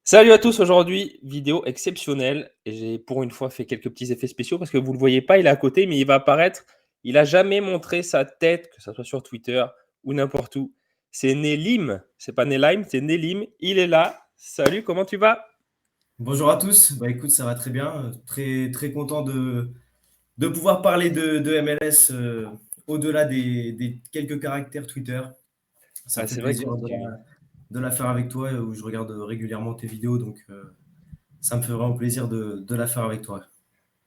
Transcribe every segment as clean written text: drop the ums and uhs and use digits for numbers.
Salut à tous, aujourd'hui, vidéo exceptionnelle. Et j'ai pour une fois fait quelques petits effets spéciaux parce que vous ne le voyez pas, il est à côté, mais il va apparaître. Il n'a jamais montré sa tête, que ce soit sur Twitter ou n'importe où. C'est Nelim, c'est pas Nelim, c'est Nelim. Il est là. Salut, comment tu vas? Bonjour à tous. Bah écoute, ça va très bien. Très très content de pouvoir parler de MLS au-delà des quelques caractères Twitter. Ça Ah, me fait c'est vrai que plaisir de la faire avec toi où je regarde régulièrement tes vidéos, donc ça me fait vraiment plaisir de la faire avec toi.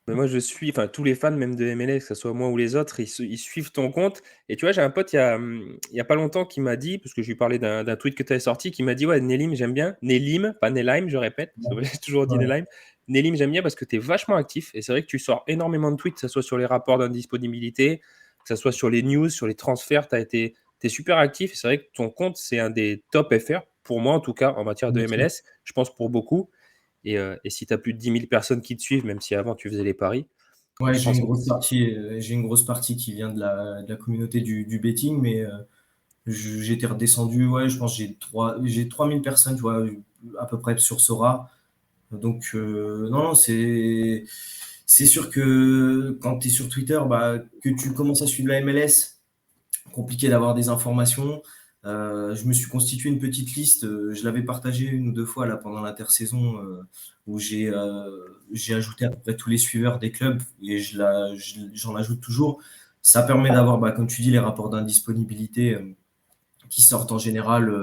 mais moi je suis, enfin tous les fans même de MLS, que ce soit moi ou les autres, ils suivent ton compte. Et tu vois, j'ai un pote il y a pas longtemps qui m'a dit, parce que je lui parlais d'un tweet que tu avais sorti, qui m'a dit ouais, Nelim, j'aime bien. Nelim, pas Nelim, je répète, parce que j'ai toujours dit Ouais. Nelim. Nelim, j'aime bien parce que tu es vachement actif. Et c'est vrai que tu sors énormément de tweets, que ce soit sur les rapports d'indisponibilité, que ce soit sur les news, sur les transferts. T'es super actif. Et c'est vrai que ton compte, c'est un des top FR, pour moi en tout cas, en matière de Merci. MLS. Je pense pour beaucoup. Et si tu as plus de 10 000 personnes qui te suivent, même si avant tu faisais les paris, Ouais, je pense que j'ai une grosse partie qui vient de la communauté du betting, mais j'étais redescendu, ouais, je pense que j'ai 3000 personnes, tu vois, à peu près sur Sora. Donc, non, non, c'est sûr que quand tu es sur Twitter, bah, que tu commences à suivre la MLS, compliqué d'avoir des informations. Je me suis constitué une petite liste, je l'avais partagée une ou deux fois là, pendant l'intersaison, où j'ai ajouté à peu près tous les suiveurs des clubs et j'en ajoute toujours. Ça permet d'avoir, bah, comme tu dis, les rapports d'indisponibilité qui sortent en général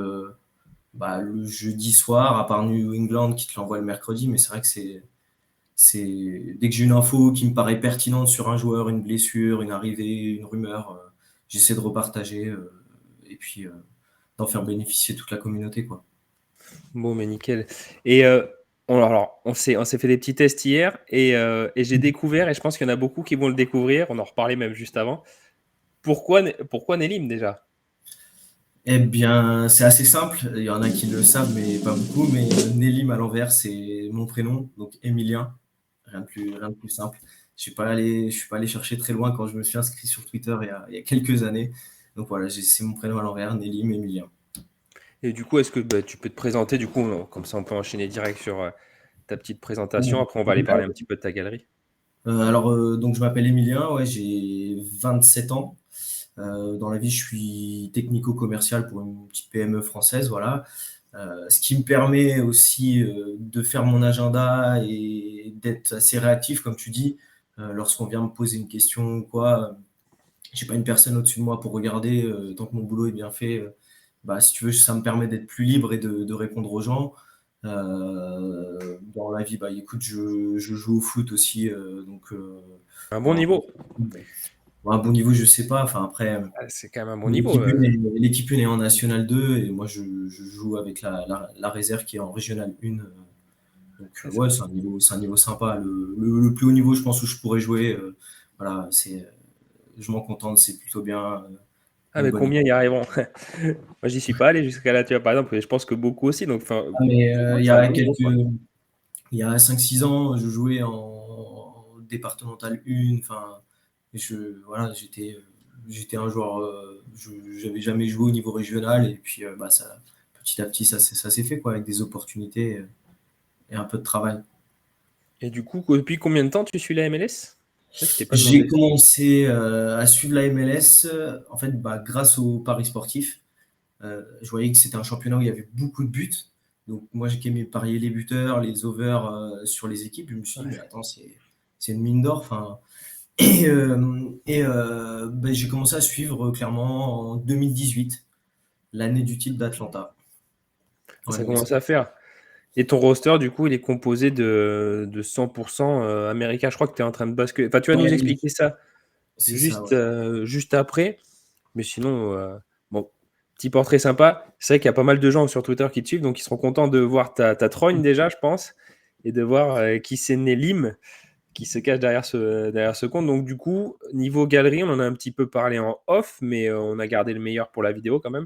bah, le jeudi soir, à part New England qui te l'envoie le mercredi, mais c'est vrai que dès que j'ai une info qui me paraît pertinente sur un joueur, une blessure, une arrivée, une rumeur, j'essaie de repartager et puis d'en faire bénéficier toute la communauté, quoi. bon, mais nickel. Et on s'est fait des petits tests hier et j'ai découvert, et je pense qu'il y en a beaucoup qui vont le découvrir, on en reparlait même juste avant. Pourquoi Nelim déjà? Eh bien, c'est assez simple. Il y en a qui le savent, mais pas beaucoup. Mais Nelim à l'envers, c'est mon prénom, donc Emilien. Rien de plus simple. Je suis pas allé chercher très loin quand je me suis inscrit sur Twitter il y a quelques années. Donc voilà, c'est mon prénom à l'envers, Nelim Emilien. Et du coup, est-ce que bah, tu peux te présenter, du coup, comme ça on peut enchaîner direct sur ta petite présentation, après on va aller parler un petit peu de ta galerie. Donc je m'appelle Emilien, ouais, j'ai 27 ans. Dans la vie, je suis technico-commercial pour une petite PME française, voilà. Ce qui me permet aussi de faire mon agenda et d'être assez réactif, comme tu dis, lorsqu'on vient me poser une question ou quoi. J'ai pas une personne au-dessus de moi pour regarder tant que mon boulot est bien fait. Bah, si tu veux, ça me permet d'être plus libre et de répondre aux gens. Dans la vie, bah, écoute, je joue au foot aussi, donc Un bon bon, niveau. à un bon niveau, je sais pas. Enfin, après, Ah, c'est quand même un bon niveau. l'équipe 1 l'équipe 1 est en National 2 et moi, je joue avec la réserve qui est en Régional 1. Donc, Ah, ouais, c'est un niveau sympa. Le plus haut niveau, je pense, où je pourrais jouer. Voilà, je m'en contente, c'est plutôt bien. ah, Une mais bonne combien équipe. y arriveront? Moi, j'y suis pas allé jusqu'à là, tu vois, par exemple, et je pense que beaucoup aussi. Donc, enfin, Ah, mais pour moi, c'est un bon niveau, quoi. il y a 5 6 ans, je jouais en départemental 1. Enfin, voilà, j'étais un joueur, j'avais jamais joué au niveau régional. Et puis, bah, petit à petit, ça s'est fait, quoi, avec des opportunités et un peu de travail. Et du coup, depuis combien de temps tu suis la MLS? C'est vrai que je t'ai pas J'ai demandé. commencé à suivre la MLS, en fait, bah, grâce aux paris sportifs. Je voyais que c'était un championnat où il y avait beaucoup de buts. Donc moi, j'ai aimé parier les buteurs, les overs sur les équipes. Je me suis dit, mais Ouais. attends, c'est une mine d'or. Enfin, ben, j'ai commencé à suivre clairement en 2018, l'année du titre d'Atlanta. Ça Ouais, commence à faire. Et ton roster, du coup, il est composé de 100% américains. Je crois que tu es en train de basculer. Enfin, tu vas nous ouais, expliquer ça c'est ça. Ouais. juste après. Mais sinon, bon, petit portrait sympa. C'est vrai qu'il y a pas mal de gens sur Twitter qui te suivent, donc ils seront contents de voir ta trogne déjà, je pense, et de voir qui c'est Nelim qui se cache derrière ce compte. Donc, du coup, niveau galerie, on en a un petit peu parlé en off, mais on a gardé le meilleur pour la vidéo quand même.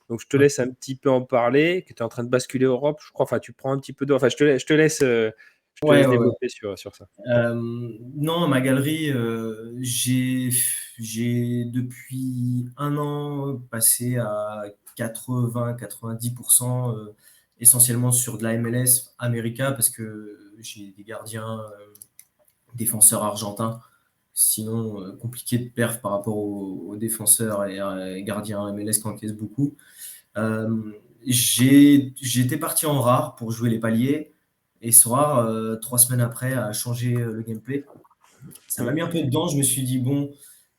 Donc, je te Ouais. laisse un petit peu en parler, que tu es en train de basculer Europe, je crois. Enfin, tu prends un petit peu de. Enfin, je te laisse Ouais, ouais. développer sur ça. Non, ma galerie, j'ai depuis un an passé à 80-90% essentiellement sur de la MLS America parce que j'ai des gardiens défenseurs argentins. Sinon, compliqué de perf par rapport aux défenseurs et gardiens MLS qui encaissent beaucoup. J'étais parti en rare pour jouer les paliers et ce rare, 3 semaines après, a changé le gameplay. Ça m'a mis un peu dedans. Je me suis dit, bon,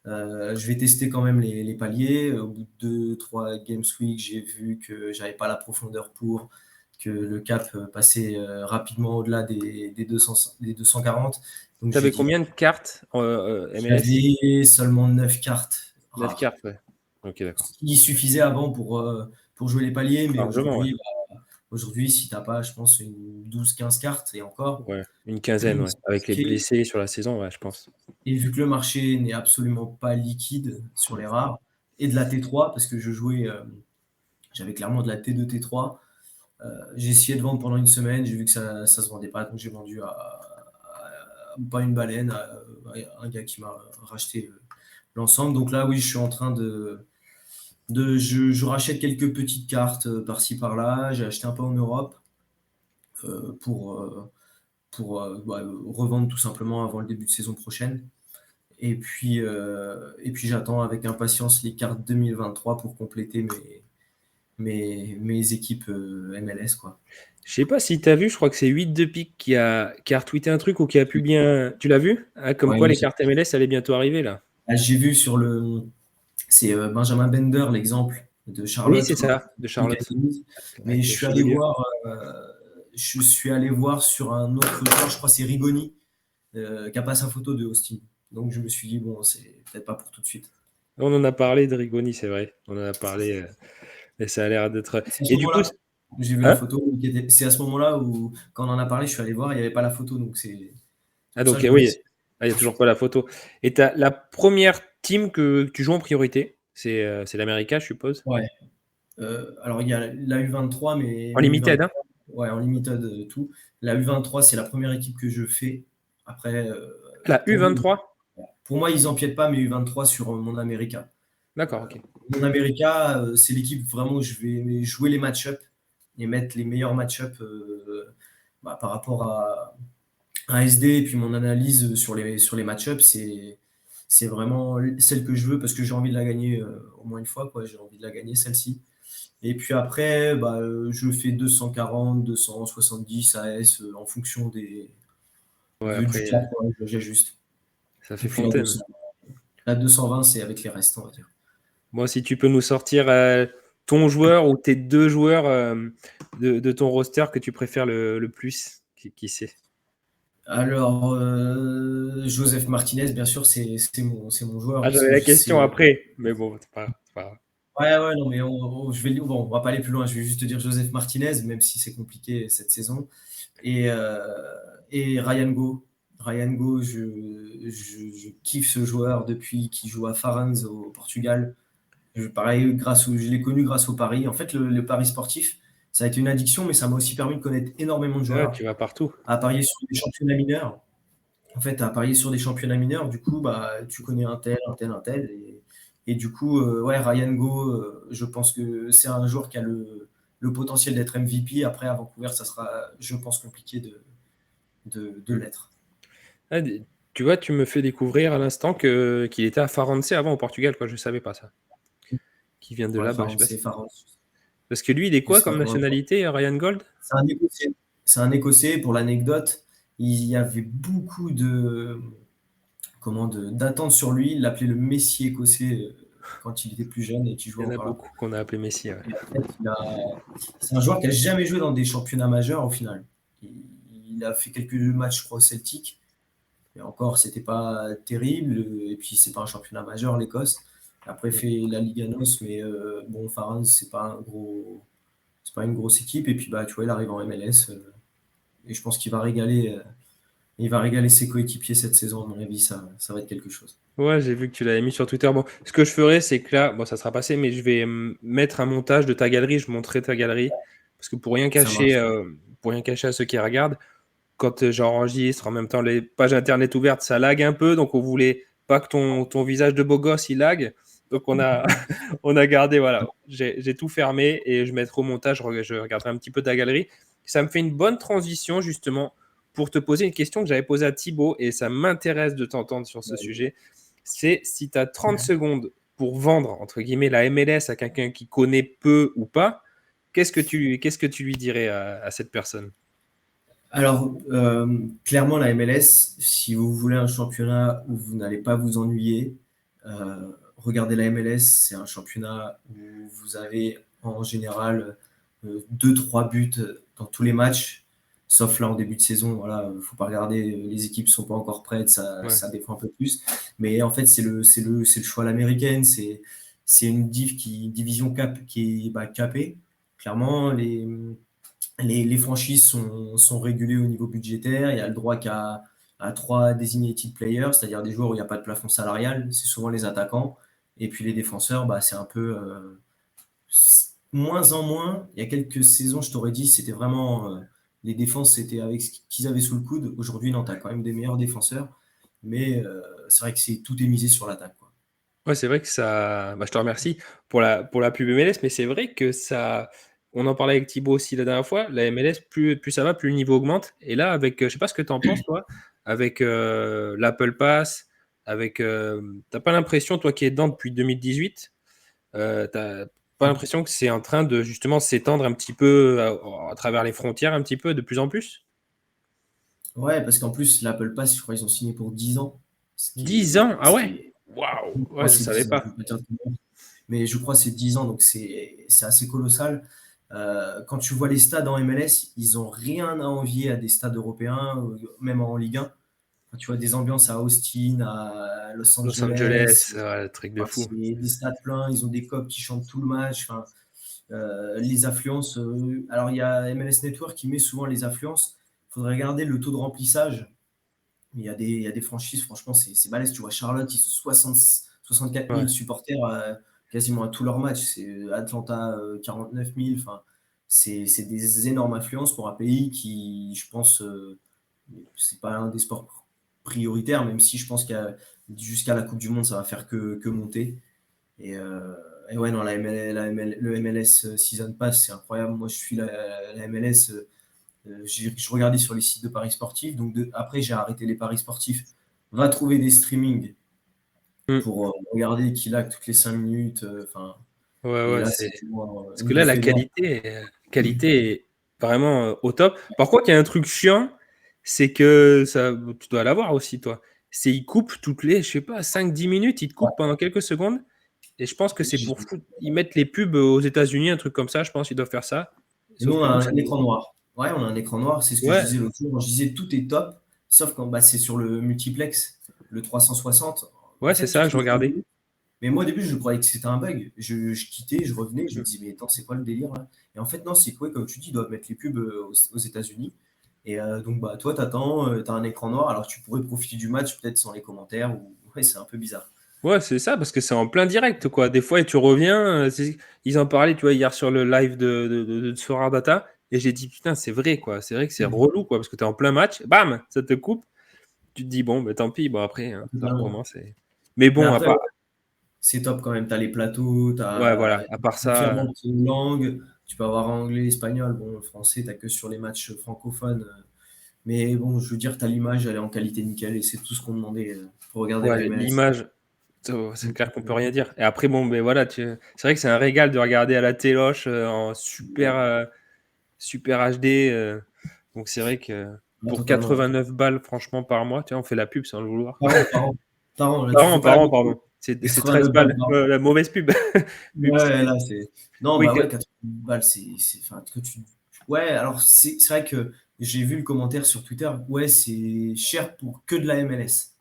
je vais tester quand même les paliers. Au bout de 2-3 Games Week, j'ai vu que j'avais pas la profondeur pour, que le cap passait rapidement au-delà des 240. Donc j'ai T'avais dit, combien de cartes en MLS? j'avais seulement 9 cartes 9 rares. cartes, ouais. Ok, d'accord. Ce qui suffisait avant pour jouer les paliers, mais Largement, ouais. aujourd'hui, si t'as pas, je pense, une 12-15 cartes et encore, Ouais, une quinzaine, ouais. Avec les et, blessés sur la saison, ouais, je pense. et vu que le marché n'est absolument pas liquide sur les rares, et de la T3, parce que je jouais, j'avais clairement de la T2, T3, j'ai essayé de vendre pendant une semaine, j'ai vu que ça se vendait pas, donc j'ai vendu pas une baleine, à un gars qui m'a racheté l'ensemble. Donc là, oui, je suis en train je rachète quelques petites cartes par-ci par-là. J'ai acheté un peu en Europe pour revendre tout simplement avant le début de saison prochaine. Et puis j'attends avec impatience les cartes 2023 pour compléter mes équipes MLS, quoi. Je sais pas si t'as vu, je crois que c'est 8 de pique qui a retweeté un truc ou qui a publié un. Tu l'as vu? Ah, comme Ouais, quoi les cartes MLS allaient bientôt arriver là. j'ai vu c'est Benjamin Bender, l'exemple de Oui, Charlotte, c'est ça, de Charlotte. mais Avec les chevelures. je suis allé voir sur un autre joueur, je crois que c'est Rigoni, qui a pas sa photo de Austin. Donc je me suis dit, bon, c'est peut-être pas pour tout de suite. On en a parlé de Rigoni, c'est vrai. On en a parlé, et ça a l'air d'être. C'est à ce Et du coup, moment-là, j'ai vu la hein? photo. C'est à ce moment-là où, quand on en a parlé, je suis allé voir, il n'y avait pas la photo. Donc c'est Ah pour ça donc que je voulais oui, essayer ah, il n'y a tout de toujours suite. pas la photo. Et t'as la première team que tu joues en priorité, c'est l'América, je suppose. Ouais. Alors il y a la U23, mais En limited, hein? ouais, en limited tout. La U23, c'est la première équipe que je fais. Après, La pour moi, U23? ils empiètent pas mes U23 sur mon America. D'accord, ok. Mon America, c'est l'équipe vraiment où je vais jouer les match-up et mettre les meilleurs match-up par rapport à SD et puis mon analyse sur les match-up, c'est vraiment celle que je veux parce que j'ai envie de la gagner au moins une fois, quoi. J'ai envie de la gagner celle-ci. Et puis après, je fais 240, 270 AS en fonction Ouais, du après, cap, quoi. J'ajuste. ça Et fait puis fontaine. la 220, c'est avec les restes, on va dire. Moi, si tu peux nous sortir ton joueur ou tes deux joueurs de ton roster que tu préfères le plus, qui c'est? Alors, Joseph Martinez, bien sûr, c'est mon joueur Ah, parce j'avais que la c'est. question après, mais bon, c'est pas grave. Ouais, ouais, non, mais on va pas aller plus loin. Je vais juste te dire Joseph Martinez, même si c'est compliqué cette saison. Et, euh, et Ryan Go. Ryan Go, je kiffe ce joueur depuis qu'il joue à Farense au Portugal. Pareil, je l'ai connu grâce au Paris. En fait, le Paris sportif, ça a été une addiction, mais ça m'a aussi permis de connaître énormément de Ouais, joueurs, tu vas partout. à parier sur des championnats mineurs. En fait, à parier sur des championnats mineurs, du coup, tu connais un tel, un tel, un tel. Et du coup, ouais, Ryan Go, je pense que c'est un joueur qui a le potentiel d'être MVP. Après, à Vancouver, ça sera, je pense, compliqué de l'être. Ah, tu vois, tu me fais découvrir à l'instant qu'il était à Farense avant au Portugal, quoi. Je savais pas ça. Qui vient de Ouais, là-bas, je sais enfin, pas c'est si. effarant. Parce que lui, il est Je quoi sais pas comme combien de fois. nationalité, Ryan Gold? C'est un Écossais. C'est un Écossais, pour l'anecdote. Il y avait beaucoup d'attentes sur lui. Il l'appelait le Messi écossais quand il était plus jeune et qui Il jouait y en a encore là. beaucoup qu'on a appelé Messi. Ouais. Et en fait, c'est un joueur qui a jamais joué dans des championnats majeurs au final. Il, il a fait quelques matchs, je crois, au Celtic. Et encore, c'était pas terrible. Et puis, c'est pas un championnat majeur, l'Écosse. Après, il fait la Liga NOS, mais bon, Farans, c'est pas une grosse équipe. Et puis, tu vois, il arrive en MLS. Et je pense qu'il va régaler. Il va régaler ses coéquipiers cette saison. À mon avis, ça va être quelque chose. Ouais, j'ai vu que tu l'avais mis sur Twitter. Bon, ce que je ferai, c'est que là, bon, ça sera passé, mais je vais mettre un montage de ta galerie. Je montrerai ta galerie. Parce que Ça marche. pour rien cacher à ceux qui regardent, quand j'enregistre en même temps les pages internet ouvertes, ça lag un peu. Donc, on voulait pas que ton visage de beau gosse, il lag. Donc on a gardé, voilà, j'ai tout fermé et je mettrai au montage, je regarderai un petit peu ta galerie. Ça me fait une bonne transition justement pour te poser une question que j'avais posée à Thibaut et ça m'intéresse de t'entendre sur ce sujet. C'est si tu as 30 secondes pour vendre, entre guillemets, la MLS à quelqu'un qui connaît peu ou pas, qu'est-ce que tu lui dirais à cette personne? Alors, clairement, la MLS, si vous voulez un championnat où vous n'allez pas vous ennuyer, regardez la MLS. C'est un championnat où vous avez en général 2-3 buts dans tous les matchs, sauf là en début de saison. Voilà, faut pas regarder, les équipes sont pas encore prêtes, Ouais. ça défend un peu plus. Mais en fait, c'est le choix à l'américaine. C'est une division qui est capée. Clairement, les franchises sont régulées au niveau budgétaire. Il y a le droit à 3 designated players, c'est-à-dire des joueurs où il n'y a pas de plafond salarial. C'est souvent les attaquants. Et puis les défenseurs, c'est un peu moins en moins. Il y a quelques saisons, je t'aurais dit, c'était vraiment les défenses, c'était avec ce qu'ils avaient sous le coude. Aujourd'hui, non, tu as quand même des meilleurs défenseurs. Mais c'est vrai que tout est misé sur l'attaque, quoi. Ouais, c'est vrai que ça. Bah, je te remercie pour la pub MLS, mais c'est vrai que ça. On en parlait avec Thibaut aussi la dernière fois. La MLS, plus ça va, plus le niveau augmente. Et là, avec, je sais pas ce que tu en penses, toi, avec l'Apple Pass, avec. T'as pas l'impression, toi qui es dedans depuis 2018, t'as pas l'impression que c'est en train de justement s'étendre un petit peu à travers les frontières, un petit peu, de plus en plus? Ouais, parce qu'en plus, l'Apple Pass, je crois qu'ils ont signé pour 10 ans. 10 ans? Ah Ce ouais? qui est, Waouh! je crois Ouais, que je c'est savais 10 ans, je pas. ne veux pas dire de conneries, mais je crois que c'est 10 ans, donc c'est assez colossal. Quand tu vois les stades en MLS, ils ont rien à envier à des stades européens, même en Ligue 1. Quand tu vois des ambiances à Austin, à Los Los Angeles, Angeles, ouais, truc de fou. c'est des stades pleins, ils ont des coqs qui chantent tout le match. Enfin, les affluences, alors il y a MLS Network qui met souvent les affluences. Il faudrait regarder le taux de remplissage. Il y a des franchises, franchement, c'est balèze. Tu vois, Charlotte, ils sont 64 000 Ouais. supporters quasiment à tous leurs matchs. C'est Atlanta, 49 000. Enfin, c'est des énormes affluences pour un pays qui, je pense, c'est pas un des sports prioritaires, même si je pense jusqu'à la Coupe du Monde, ça va faire que monter. Et, euh, et ouais, non, le MLS Season Pass, c'est incroyable. Moi, je suis la MLS. Je regardais sur les sites de paris sportifs. Donc après, j'ai arrêté les paris sportifs. Va trouver des streamings Mm. pour regarder qui lag toutes les 5 minutes. Enfin, Ouais, et ouais, là, c'est. c'est toujours Parce une que là, la bouffée d'air. qualité est vraiment au top. Par contre, il y a un truc chiant, c'est que ça, tu dois l'avoir aussi, toi. C'est ils coupent toutes les, je sais pas, 5 10 minutes, ils te coupent pendant quelques secondes. Et je pense que c'est pour foutre. Ils mettent les pubs aux États-Unis, un truc comme ça. Je pense qu'ils doivent faire ça. Et nous, Sauf on que a nous, un écran noir. Ouais, on a un écran noir. C'est ce que je ouais, disais l'autre jour. Je disais tout est top, sauf quand c'est sur le multiplex, le 360. En ouais, c'est fait, tout ça, je est regardais. bleu. Mais moi, au début, je croyais que c'était un bug. Je quittais, je revenais, je me Mm. disais, mais attends, c'est quoi le délire là? Et en fait, non, c'est quoi, comme tu dis, ils doivent mettre les pubs aux États-Unis. Et donc, toi, t'attends, t'as un écran noir, alors tu pourrais profiter du match peut-être sans les commentaires. Ouais, c'est un peu bizarre. Ouais, c'est ça, parce que c'est en plein direct, quoi. Des fois, et tu reviens, ils en parlaient, tu vois, hier sur le live de Sora Data, et j'ai dit, putain, c'est vrai, quoi. C'est vrai que c'est relou, quoi, parce que tu es en plein match, bam, ça te coupe. Tu te dis, bon, bah, tant pis, bon, après, hein, ça Totalement. recommence. Mais Mais bon, à après, ouais, part, c'est top quand même. T'as les plateaux, ouais, t'as voilà, à part ça, différentes langues. Tu peux avoir anglais, espagnol. Bon, le français, t'as que sur les matchs francophones. Mais bon, je veux dire, t'as l'image, elle est en qualité nickel, et c'est tout ce qu'on demandait pour regarder la ouais, MLS. l'image, c'est clair qu'on peut rien dire. Et après, bon, mais voilà, c'est vrai que c'est un régal de regarder à la téloche en super HD. Donc, c'est vrai que Ah, pour totalement. 89 balles, franchement, par mois, tu vois, on fait la pub sans le vouloir. Par an, par an. Par an, là, tu fais pas Par la an, moitié. pardon. C'est 13 89 balles balles. par an. La mauvaise pub. Pub Ouais, ciblée. là, c'est. Non, Oui, bah ouais, 89 balles, enfin, Ouais, alors, c'est vrai que j'ai vu le commentaire sur Twitter. Ouais, c'est cher pour que de la MLS.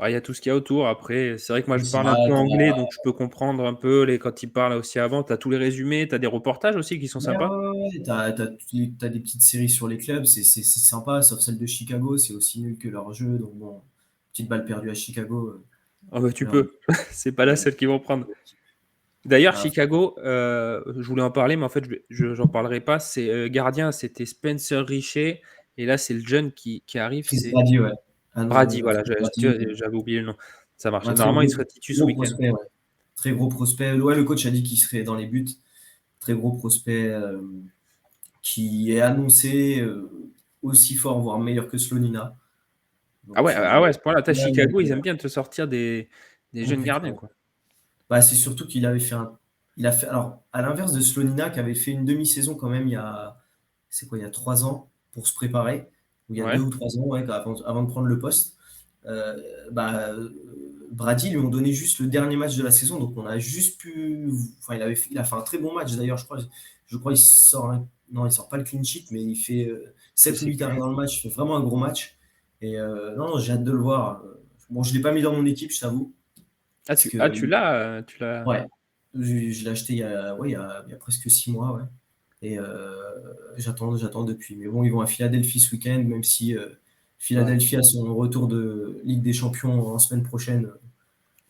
il y a tout ce qu'il y a autour. Après, c'est vrai que moi, je Oui, c'est parle un vrai, peu anglais, donc je peux comprendre un peu quand ils parlent aussi avant. Tu as tous les résumés, tu as des reportages aussi qui sont ouais, sympas. ouais, ouais. T'as des petites séries sur les clubs, c'est sympa, sauf celle de Chicago, c'est aussi nul que leur jeu. Donc, bon, petite balle perdue à Chicago. Ah bah, tu Leur- peux. C'est pas la seule qu'ils vont prendre. D'ailleurs, Ah, Chicago, je voulais en parler, mais en fait, j'en parlerai pas. C'est gardien, c'était Spencer Richey. Et là, c'est le jeune qui arrive. Chris C'est Brady, ouais. Brady. Voilà, Chris Brady, j'avais oublié le nom. Ça marche. Et un très normalement, il gros, se restitue ce gros week-end. prospect, ouais. très gros prospect. Ouais, le coach a dit qu'il serait dans les buts. Très gros prospect qui est annoncé aussi fort, voire meilleur que Slonina. Ah ouais, Donc, à ce point-là, t'as ouais, Chicago, ils aiment bien te sortir des jeunes gardiens, complètement. quoi. Bah, c'est surtout qu'il avait fait il a fait, alors, à l'inverse de Slonina, qui avait fait une demi-saison quand même il y a 3 ans pour se préparer, ou il y a deux Ouais, ou 3 ans, ouais, avant de prendre le poste. Euh, bah, Brady lui ont donné juste le dernier match de la saison, donc on a juste pu. Enfin, il a fait un très bon match d'ailleurs, je crois il sort non, il sort pas le clean sheet, mais il fait je 7 ou sais 8 arrêts plus. dans le match, il fait vraiment un gros match. Et non, j'ai hâte de le voir. Bon, je l'ai pas mis dans mon équipe, je t'avoue, Ah, parce que tu l'as. ouais, je l'ai acheté il y a presque 6 mois, ouais. Et j'attends depuis. Mais bon, ils vont à Philadelphie ce week-end, même si Ouais. Philadelphie a son retour de Ligue des Champions en semaine prochaine.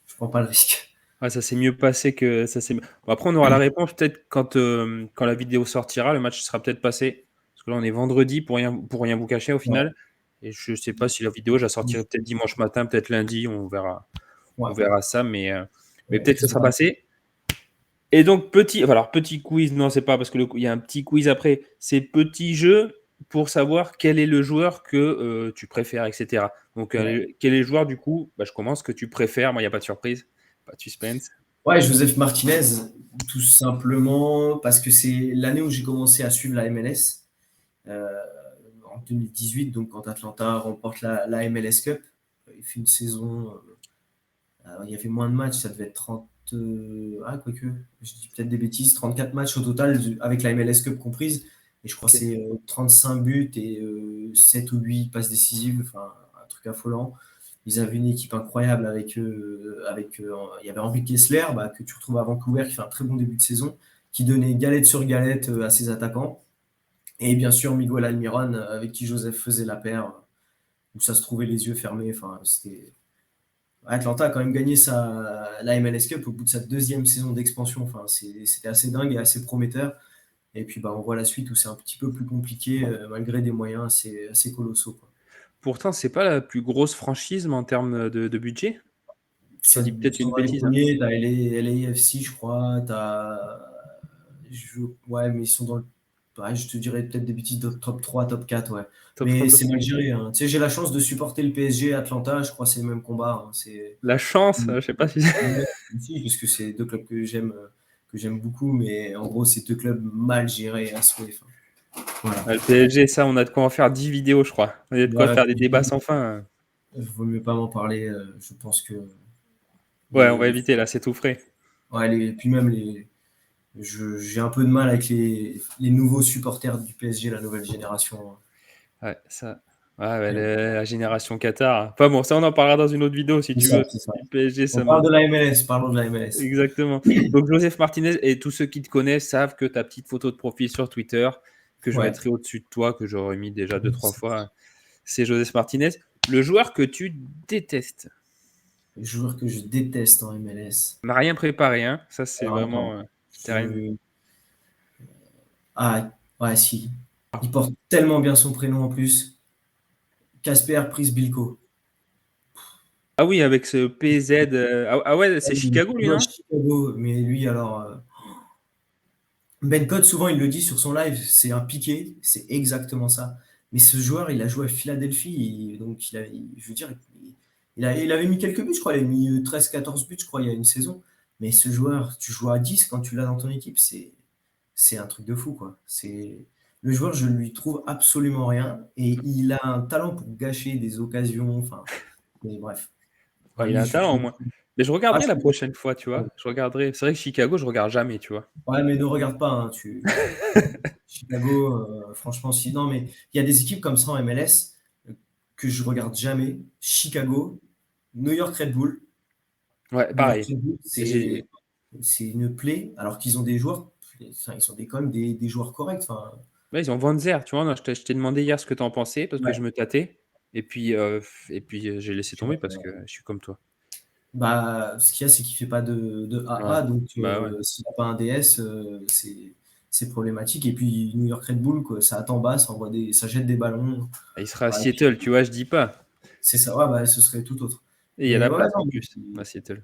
Je prends pas le risque. Ouais, ça s'est mieux passé que ça s'est. Bon, après, on aura la réponse peut-être quand la vidéo sortira. Le match sera peut-être passé. Parce que là, on est vendredi pour rien vous cacher au Ouais, final. Et je sais pas si la vidéo, je la sortirai peut-être dimanche matin, peut-être lundi. On verra. On ouais, verra ça. Mais ouais, peut-être je que ça sais sera pas. passé. Et donc, petit quiz. Non, c'est pas parce que il y a un petit quiz après. C'est petit jeu pour savoir quel est le joueur que tu préfères, etc. Donc, Ouais. quel est le joueur du coup je commence que tu préfères. Moi, il n'y a pas de surprise. Pas de suspense. Ouais, Joseph Martinez, tout simplement parce que c'est l'année où j'ai commencé à suivre la MLS, euh, en 2018, donc quand Atlanta remporte la MLS Cup. Il fait une saison, il y avait moins de matchs, ça devait être 30. Ah, quoique, je dis peut-être des bêtises, 34 matchs au total, avec la MLS Cup comprise. Et je crois que Ok. c'est 35 buts et 7 ou 8 passes décisives, enfin, un truc affolant. Ils avaient une équipe incroyable il y avait Henri Kessler, bah, que tu retrouves à Vancouver, qui fait un très bon début de saison, qui donnait galette sur galette à ses attaquants. Et bien sûr, Miguel Almiron, avec qui Joseph faisait la paire, où ça se trouvait les yeux fermés. Enfin, Atlanta a quand même gagné la MLS Cup au bout de sa deuxième saison d'expansion. Enfin, c'était assez dingue et assez prometteur. Et puis, bah, on voit la suite où c'est un petit peu plus compliqué, malgré des moyens assez colossaux, quoi. Pourtant, c'est pas la plus grosse franchise mais en termes de budget. Je Ça, dis peut-être sur une les bêtise, hein. premiers, t'as LAFC, je crois. Ouais, mais ils sont dans le. Ouais, je te dirais peut-être des bêtises de top 3, top 4, ouais. Top 3, Mais top c'est mal 3. géré, hein. Tu sais, j'ai la chance de supporter le PSG à Atlanta. Je crois que c'est le même combat, hein. La chance, je sais pas si. Ouais, si, parce que c'est deux clubs que j'aime beaucoup, mais en gros, c'est deux clubs mal gérés à souhait. Enfin, voilà. Le PSG, ça, on a de quoi en faire 10 vidéos, je crois. On a de quoi Ouais, faire des débats sans fin, hein. il vaut mieux pas m'en parler. Je pense que Ouais, on les, va les- éviter là, c'est tout frais. ouais, puis même j'ai un peu de mal avec les nouveaux supporters du PSG, la nouvelle génération. Ouais, ça. Ouais, ouais, Mais bon, la génération Qatar. Enfin bon, ça, on en parlera dans une autre vidéo si c'est tu ça, veux. c'est ça. Du PSG, On ça parle me. de la MLS, parlons de la MLS. Exactement. Donc, Joseph Martinez et tous ceux qui te connaissent savent que ta petite photo de profil sur Twitter, que je Ouais. mettrai au-dessus de toi, que j'aurais mis déjà deux, trois fois, c'est Joseph Martinez. Le joueur que tu détestes. Les joueurs que je déteste en MLS. On n'a rien préparé, hein. Ça, c'est Alors, vraiment. attends. C'était rien. Ah, ouais, si. Il porte tellement bien son prénom en plus. Casper Prisbilko. Ah oui, avec ce PZ. Ah ouais, c'est Chicago, lui, Ouais, non? Chicago, mais lui, alors, Ben Code, souvent, il le dit sur son live, c'est un piqué, c'est exactement ça. Mais ce joueur, il a joué à Philadelphie, donc je veux dire, il avait mis quelques buts, je crois, il a mis 13-14 buts, je crois, il y a une saison. Mais ce joueur, tu joues à 10 quand tu l'as dans ton équipe, c'est un truc de fou, quoi. Le joueur, je ne lui trouve absolument rien, et il a un talent pour gâcher des occasions, enfin, mais bref. Enfin, Ouais, il lui, a un talent au moins. Mais je ah, regarderai la prochaine fois, tu vois. Je regarderai. C'est vrai que Chicago, je regarde jamais, tu vois. ouais, mais ne regarde pas, hein, Chicago, franchement, si. Non, mais il y a des équipes comme ça en MLS que je regarde jamais. Chicago, New York Red Bull. Ouais, New York pareil. Red Bull, J'ai... c'est une plaie, alors qu'ils ont des joueurs, enfin, ils sont quand même des joueurs corrects. Enfin, Ouais, ils ont Van Zer, tu vois. Non, je t'ai demandé hier ce que tu en pensais parce que ouais. je me tâtais. J'ai laissé tomber parce que je suis comme toi. Bah, ce qu'il y a, c'est qu'il fait pas de Ouais. AA, donc Bah ouais. s'il n'a pas un DS, c'est problématique. Et puis New York Red Bull, quoi, ça attend bas, ça jette des ballons. Il sera à Ouais, et puis, Seattle, tu vois, je dis pas. c'est ça, ouais, bah, ce serait tout autre. Et il y a Mais la ouais, place non, en plus à Seattle.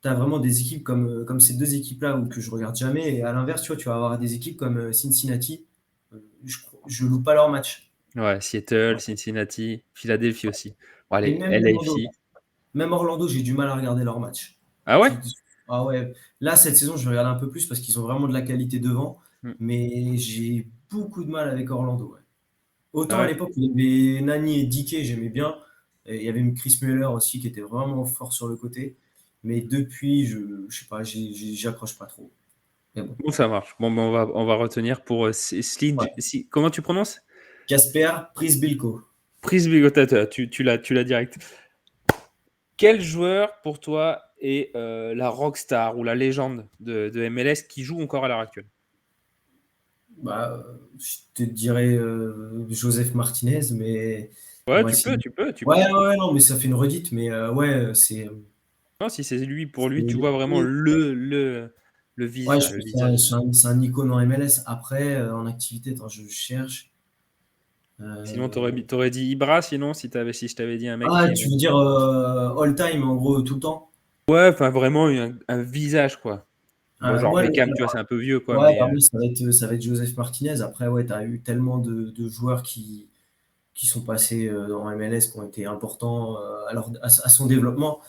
as vraiment des équipes comme ces deux équipes-là que je regarde jamais. Et à l'inverse, tu vois, tu vas avoir des équipes comme Cincinnati. Je loue pas leur match. Ouais, Seattle, Cincinnati, Philadelphie aussi. Bon, Et allez, même Orlando. LAFC. Même Orlando, j'ai du mal à regarder leur match. Ah ouais? Ah ouais. Là, cette saison, je vais regarder un peu plus parce qu'ils ont vraiment de la qualité devant. Hmm. Mais j'ai beaucoup de mal avec Orlando. Ouais. Ah Autant à ouais. l'époque, il y avait Nani et Dike, j'aimais bien. Et il y avait Chris Mueller aussi qui était vraiment fort sur le côté. Mais depuis, je sais pas, j'accroche pas trop. Mais bon. Bon, ça marche. Bon, ben, on va retenir pour Ouais. Comment tu prononces? Kasper Prisbilko. Prise Bigotata, tu l'as direct. Quel joueur pour toi est la rockstar ou la légende de MLS qui joue encore à l'heure actuelle? Bah, je te dirais Joseph Martinez, mais Ouais, ouais, tu peux, sinon. tu peux, tu peux. Ouais, ouais, non, mais ça fait une redite, mais ouais, Non, si c'est lui, pour lui, tu c'est- vois vraiment le ouais, visage, je le trouve que c'est un, visage. c'est un icône en MLS. Après, en activité, attends, je cherche. Sinon, Euh, t'aurais dit Ibra, sinon, si je t'avais dit un mec Ah, qui tu aimait. veux dire all time, en gros, tout le temps? Ouais, enfin, vraiment un visage, quoi. Bon, genre Moi, Beckham, tu vois, c'est un peu vieux, quoi, ouais, mais bah oui, ça va être Joseph Martinez. Après, ouais, tu as eu tellement de joueurs qui sont passés en MLS, qui ont été importants à son développement.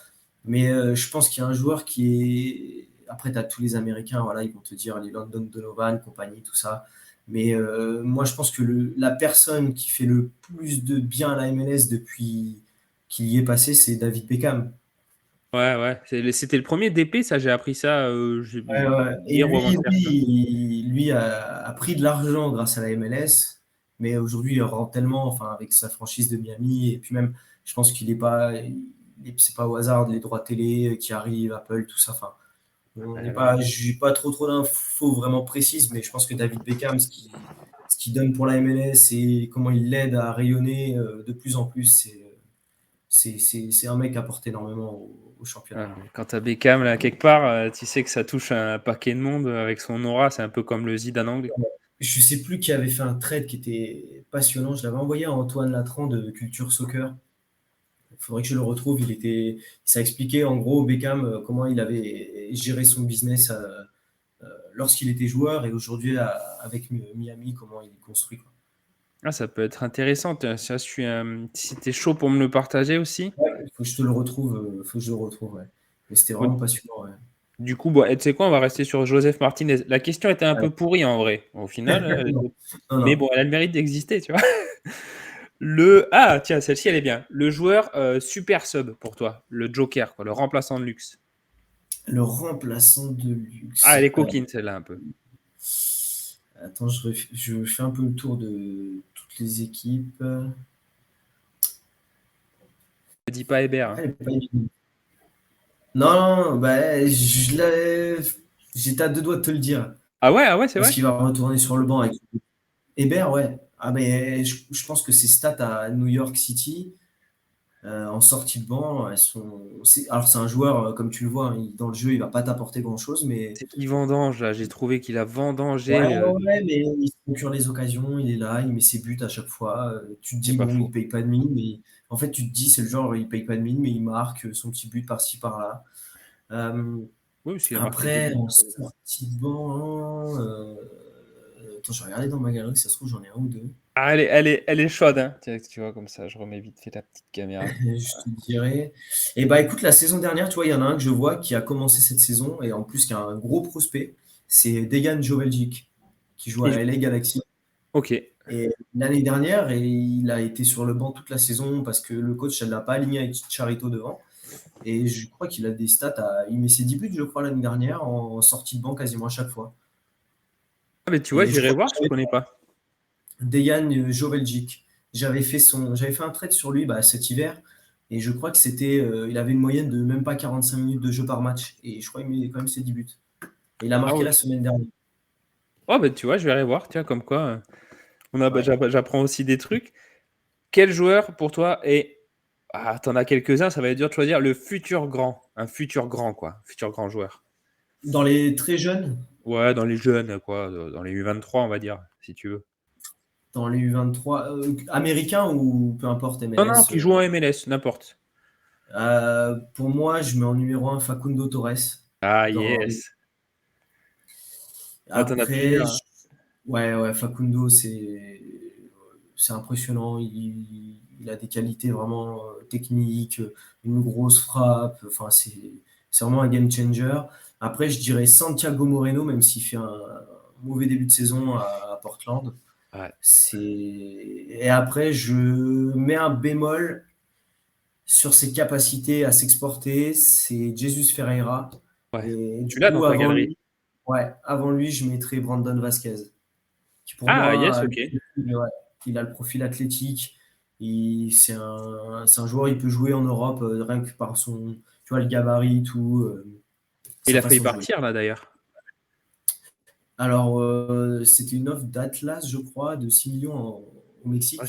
Mais je pense qu'il y a un joueur qui est. Après, tu as tous les Américains, voilà, ils vont te dire les London Donovan, compagnie, tout ça. Mais moi, je pense que la personne qui fait le plus de bien à la MLS depuis qu'il y est passé, c'est David Beckham. ouais, ouais. C'était le premier DP, ça, j'ai appris ça j'ai Ouais, vu ouais. Et hier ou avant-hier, tu vois. lui a pris de l'argent grâce à la MLS, mais aujourd'hui, il rend tellement, enfin, avec sa franchise de Miami, et puis même, je pense qu'il est pas, c'est pas au hasard les droits télé qui arrivent, Apple, tout ça. Enfin, on n'est Ouais, ouais. pas, j'ai pas trop d'infos vraiment précises, mais je pense que David Beckham, ce qu'il donne pour la MLS et comment il l'aide à rayonner de plus en plus, c'est un mec qui apporte énormément au Ouais, championnat. mais quand t'as Beckham, là, quelque part, tu sais que ça touche un paquet de monde avec son aura, c'est un peu comme le Zidane anglais. Je sais plus qui avait fait un trade qui était passionnant. Je l'avais envoyé à Antoine Latran de Culture Soccer. Il faudrait que je le retrouve. Ça expliquait en gros Beckham comment il avait géré son business lorsqu'il était joueur et aujourd'hui avec Miami comment il construit, quoi. Ah, ça peut être intéressant. Tiens, si t'es chaud pour me le partager aussi. Ouais, il faut que je te le retrouve. Faut que je le retrouve. Ouais. Mais c'était Bon, vraiment passionnant. Ouais. du coup, bon, tu sais quoi, on va rester sur Joseph Martinez. La question était un Ouais. peu pourrie en vrai, au final. Non, non, Mais non. bon, elle a le mérite d'exister, tu vois. Tiens, celle-ci, elle est bien. Le joueur super sub pour toi, le Joker, quoi, le remplaçant de luxe. Le remplaçant de Ah, elle luxe. est coquine, celle-là, un peu. Attends, je fais un peu le tour de toutes les équipes. Je dis pas Hébert, Ah, hein. elle est pas évidente. Non, bah, j'étais à deux doigts de te le dire. Ah ouais, c'est Parce vrai? qu'il va retourner sur le banc avec Hébert, ouais. Ah, mais je pense que ses stats à New York City, en sortie de banc, elles sont. Alors, c'est un joueur, comme tu le vois, hein, dans le jeu, il va pas t'apporter grand-chose, mais. C'est qui vendange, là. J'ai trouvé qu'il a Ouais, vendangé. ouais, mais il se procure les occasions, il est là, il met ses buts à chaque fois. Tu te C'est dis, pas bon, il faux. paye pas de mine, mais en fait, tu te dis, c'est le genre, il paye pas de mine, mais il marque son petit but par-ci, par-là. Euh, Oui, parce qu'il a marqué deux Après, buts. en sortie de banc, attends, je vais regarder dans ma galerie, ça se trouve, j'en ai un ou deux. Ah, elle est chaude, hein. Tiens, tu vois, comme ça, je remets vite fait la petite caméra. Je te dirais. Et bah écoute, la saison dernière, tu vois, il y en a un que je vois qui a commencé cette saison et en plus qui a un gros prospect, c'est Dejan Joveljic qui joue à Il- la LA Galaxy. Ok. Et l'année dernière, et il a été sur le banc toute la saison parce que le coach ne l'a pas aligné avec Charito devant. Et je crois qu'il a des stats il met ses 10 buts, je crois, l'année dernière en sortie de banc quasiment à chaque fois. Ah, mais tu vois, Et je j'irai crois que voir, je connais pas. Dejan Joveljic. J'avais fait un trade sur lui cet hiver et je crois que il avait une moyenne de même pas 45 minutes de jeu par match et je crois qu'il met quand même ses 10 buts. Et il a Ah, marqué ok. la semaine dernière. Oh, bah, tu vois, je vais aller voir, tiens, comme quoi, bah, Ouais. j'apprends aussi des trucs. Quel joueur, pour toi, est. Ah, t'en as quelques-uns, ça va être dur de choisir le futur grand. Un futur grand, quoi. Futur grand joueur. Dans les très jeunes, Ouais, dans les jeunes, quoi. Dans les U23, on va dire, si tu veux. dans les U23, américains ou peu importe Non, non, MLS, qui joue en MLS, n'importe. Pour moi, je mets en numéro un Facundo Torres. Ah, Dans... yes. Ah, t'en as Après, plusieurs, hein. ouais, ouais, Facundo, c'est impressionnant. Il a des qualités vraiment techniques, une grosse frappe. Enfin, c'est vraiment un game changer. Après, je dirais Santiago Moreno, même s'il fait un mauvais début de saison à Portland. Ouais, Et après, je mets un bémol sur ses capacités à s'exporter. C'est Jesus Ferreira. ouais. Et du Tu l'as dans coup, ta galerie. avant lui, je mettrais Brandon Vasquez, qui pour Ah, moi yes, a le ok. profil, ouais, il a le profil athlétique. C'est un joueur, il peut jouer en Europe rien que par son, tu vois, le gabarit, tout, Il sa a failli façon de jouer. partir, là, d'ailleurs. Alors, c'était une offre d'Atlas, je crois, de 6 millions au Ah, Mexique.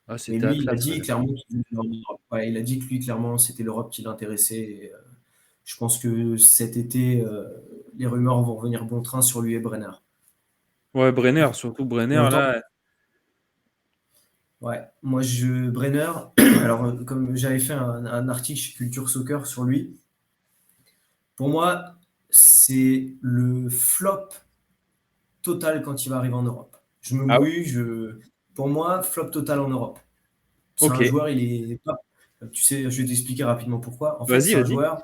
Mais c'était lui, il a Atlas, ouais, dit d'accord. clairement qu'il voulait en Europe. Ouais, il a dit que lui, clairement, c'était l'Europe qui l'intéressait. Et, je pense que cet été, les rumeurs vont revenir bon train sur lui et Brenner. Ouais, Brenner, surtout Et Brenner, autant, là. ouais, moi, Brenner, alors, comme j'avais fait un article chez Culture Soccer sur lui, pour moi, c'est le flop total quand il va arriver en Europe. Je me Ah, mouille, pour moi, flop total en Europe. C'est ok. un joueur, il est pas. Tu sais, je vais t'expliquer rapidement pourquoi. En fait, Vas-y, c'est un vas-y. joueur,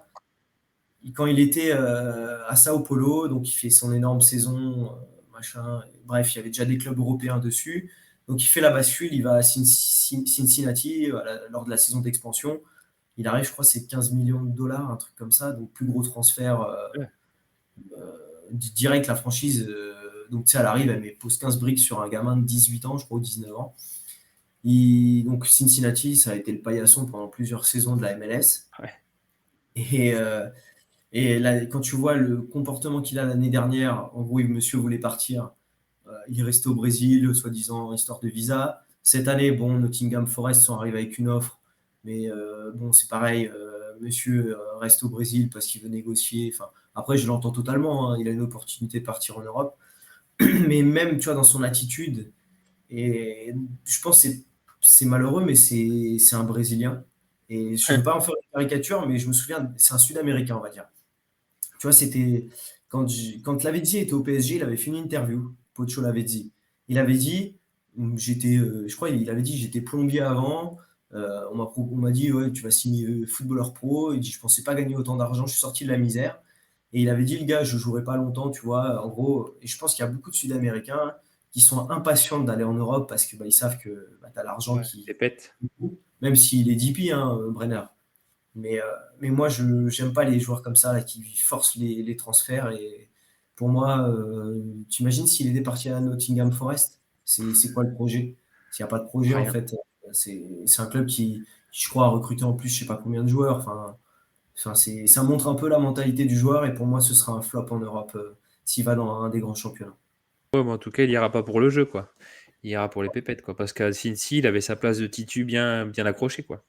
quand il était à Sao Paulo, donc il fait son énorme saison, machin. Bref, il y avait déjà des clubs européens dessus. Donc il fait la bascule, il va à Cincinnati lors de la saison d'expansion. Il arrive, je crois, c'est 15 millions de dollars, un truc comme ça. Donc plus gros transfert Ouais. direct, la franchise. Donc tu sais, elle arrive, pose 15 briques sur un gamin de 18 ans, je crois, ou 19 ans. Donc Cincinnati, ça a été le paillasson pendant plusieurs saisons de la MLS. Ouais. Et, là, quand tu vois le comportement qu'il a l'année dernière, en gros, monsieur voulait partir. Il est resté au Brésil, soi-disant histoire de visa. Cette année, bon, Nottingham Forest sont arrivés avec une offre. Mais bon, c'est pareil, monsieur reste au Brésil parce qu'il veut négocier. Enfin, après, je l'entends totalement, hein, il a une opportunité de partir en Europe. Mais même, tu vois, dans son attitude, et je pense que c'est malheureux, mais c'est un Brésilien. Et je ne veux pas en faire une caricature, mais je me souviens, c'est un Sud-Américain, on va dire. Tu vois, c'était quand Lavezzi était au PSG, il avait fait une interview, Pocho Lavezzi. Il avait dit, je crois, il avait dit, j'étais plombier avant. On m'a dit, ouais, tu vas signer footballeur pro. Il dit, je pensais pas gagner autant d'argent, je suis sorti de la misère. Et il avait dit, le gars, je jouerai pas longtemps, tu vois. En gros, et je pense qu'il y a beaucoup de Sud-Américains qui sont impatients d'aller en Europe parce que ils savent que tu as l'argent Ouais, qui, pépette. même s'il est DP, hein, Brenner. Mais, euh, mais moi, je n'aime pas les joueurs comme ça là, qui forcent les transferts. Et pour moi, t'imagines s'il était parti à Nottingham Forest, c'est quoi le projet? S'il n'y a pas de projet, en Rien. fait, c'est un club qui, je crois, a recruté en plus, je sais pas combien de joueurs. Enfin, ça montre un peu la mentalité du joueur. Et pour moi, ce sera un flop en Europe s'il va dans un des grands championnats. Ouais, mais en tout cas, il ira pas pour le jeu, quoi. Il ira pour les pépettes, quoi. Parce qu'à Cincy, il avait sa place de titu bien, bien accrochée, quoi.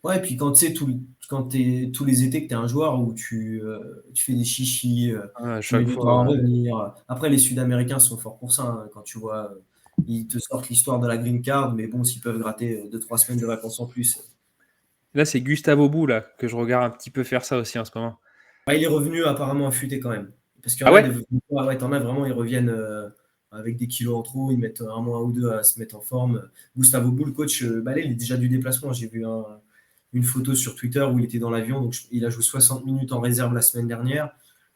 Ouais, et puis quand tu sais, quand tous les étés que tu es un joueur où tu fais des chichis, Ah, à tu mets chaque du temps à fois. revenir. Après, les Sud-Américains sont forts pour ça, hein, quand tu vois, ils te sortent l'histoire de la green card, mais bon, s'ils peuvent gratter 2-3 semaines de vacances en plus. Là, c'est Gustavo Bou, là, que je regarde un petit peu faire ça aussi en ce moment. Ouais, il est revenu apparemment affûté quand même. Parce qu'il y Ah en a ouais? des ouais, ouais, t'en as vraiment, ils reviennent avec des kilos en trop, ils mettent un mois ou deux à se mettre en forme. Gustavo Bou, le coach, bah là, il est déjà du déplacement. J'ai vu une photo sur Twitter où il était dans l'avion, donc il a joué 60 minutes en réserve la semaine dernière.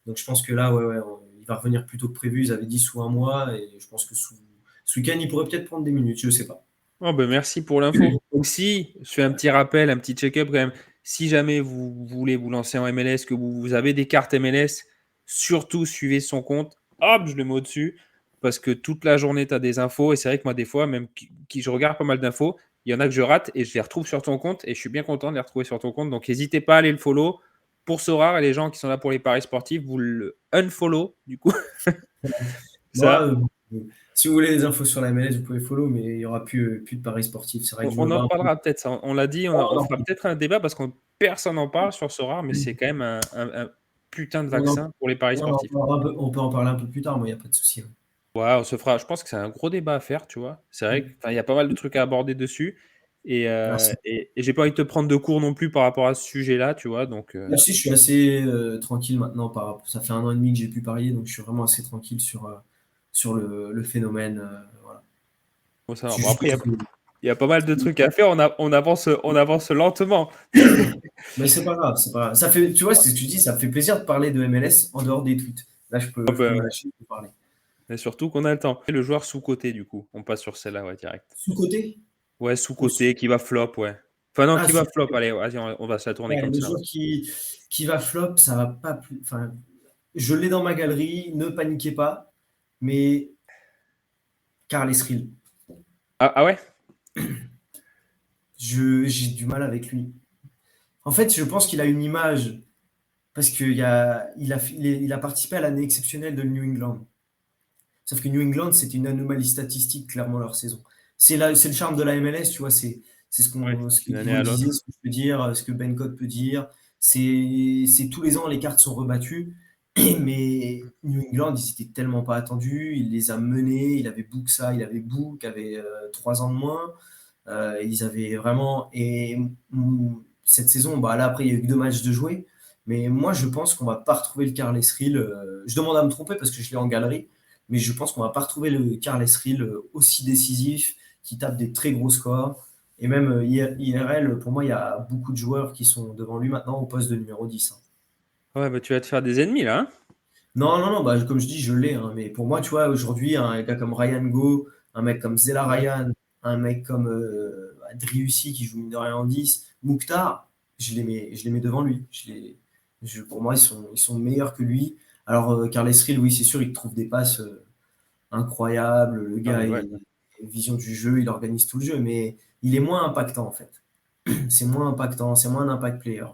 Donc je pense que là, ouais, ouais, il va revenir plus tôt que prévu. Ils avaient dit sous un mois, et je pense que ce week-end, il pourrait peut-être prendre des minutes, je sais pas. Oh, ben merci pour l'info. Aussi, je fais un petit rappel, un petit check-up quand même. Si jamais vous voulez vous lancer en MLS, que vous avez des cartes MLS, surtout suivez son compte. Hop, je le mets au-dessus. Parce que toute la journée, tu as des infos. Et c'est vrai que moi, des fois, même je regarde pas mal d'infos, il y en a que je rate et je les retrouve sur ton compte. Et je suis bien content de les retrouver sur ton compte. Donc, n'hésitez pas à aller le follow. Pour Sorare et les gens qui sont là pour les paris sportifs, vous le unfollow, du coup. Moi, Ça, si vous voulez des infos sur la MLS, vous pouvez follow, mais il y aura plus de paris sportifs. C'est vrai que je on me en bats un peu. reparlera peut-être, ça. On l'a dit, on fera peut-être un débat parce que personne n'en parle sur ce rare, mais c'est quand même un putain de On en, vaccin pour les paris sportifs. on peut en parler un peu plus tard, moi, il n'y a pas de souci, hein. Ouais, on se fera. Je pense que c'est un gros débat à faire, tu vois. C'est vrai qu'il y a pas mal de trucs à aborder dessus. Merci. Et j'ai pas envie de te prendre de cours non plus par rapport à ce sujet-là, tu vois. Donc, Merci, je suis assez tranquille maintenant. Ça fait 1 an et demi que j'ai pu parier, donc je suis vraiment assez tranquille sur le phénomène. Voilà. bon, ça va. C'est Bon, juste après, que il y a pas mal de trucs à faire. On avance lentement. mais c'est pas grave, c'est pas grave. Ça fait, tu vois, c'est ce que tu dis, ça me fait plaisir de parler de MLS en dehors des tweets. Là, Ah je peux bah, me ouais. lâcher pour parler. Et surtout qu'on a le temps. Et le joueur sous-coté, du coup. On passe sur celle-là, ouais, direct. Sous-côté? Ouais, Ou sous-coté, qui va flop, ouais. Enfin, non, Ah, qui va flop. Allez, vas-y, on va se la tourner ouais, comme le ça, ouais. joueur qui va flop, ça va pas plus. Enfin, je l'ai dans ma galerie, ne paniquez pas, mais Carles Rills, Ah ouais? j'ai du mal avec lui. En fait, je pense qu'il a une image parce qu'il a participé à l'année exceptionnelle de New England. Sauf que New England, c'était une anomalie statistique, clairement, leur saison. C'est le charme de la MLS, tu vois, c'est Ouais, ce que d'une année Divo à disait, l'autre. ce que je peux dire, ce que Ben Code peut dire. C'est tous les ans, les cartes sont rebattues. Mais New England, ils étaient tellement pas attendus. Il les a menés. Il avait Buxa, il avait Bou, qui avait 3 ans de moins. Ils avaient vraiment. Et cette saison, bah là, après, il y a eu que 2 matchs de jouer. Mais moi, je pense qu'on va pas retrouver le Carles Rills. Je demande à me tromper parce que je l'ai en galerie. Mais je pense qu'on va pas retrouver le Carles Rills aussi décisif, qui tape des très gros scores. Et même IRL, pour moi, il y a beaucoup de joueurs qui sont devant lui maintenant au poste de numéro 10, hein. Ouais, bah tu vas te faire des ennemis, là, hein? Non, non, non, bah, comme je dis, je l'ai, hein. Mais pour moi, tu vois, aujourd'hui, un gars comme Ryan Go, un mec comme Zela Ouais. Ryan, un mec comme Driussi qui joue mine de rien en 10, Mouktar, je les mets devant lui. Pour moi, ils sont meilleurs que lui. Alors, Carles Rills, oui, c'est sûr, il trouve des passes incroyables. Le Ah, gars mais a ouais. une vision du jeu, il organise tout le jeu, mais il est moins impactant, en fait. C'est moins impactant, c'est moins un impact player.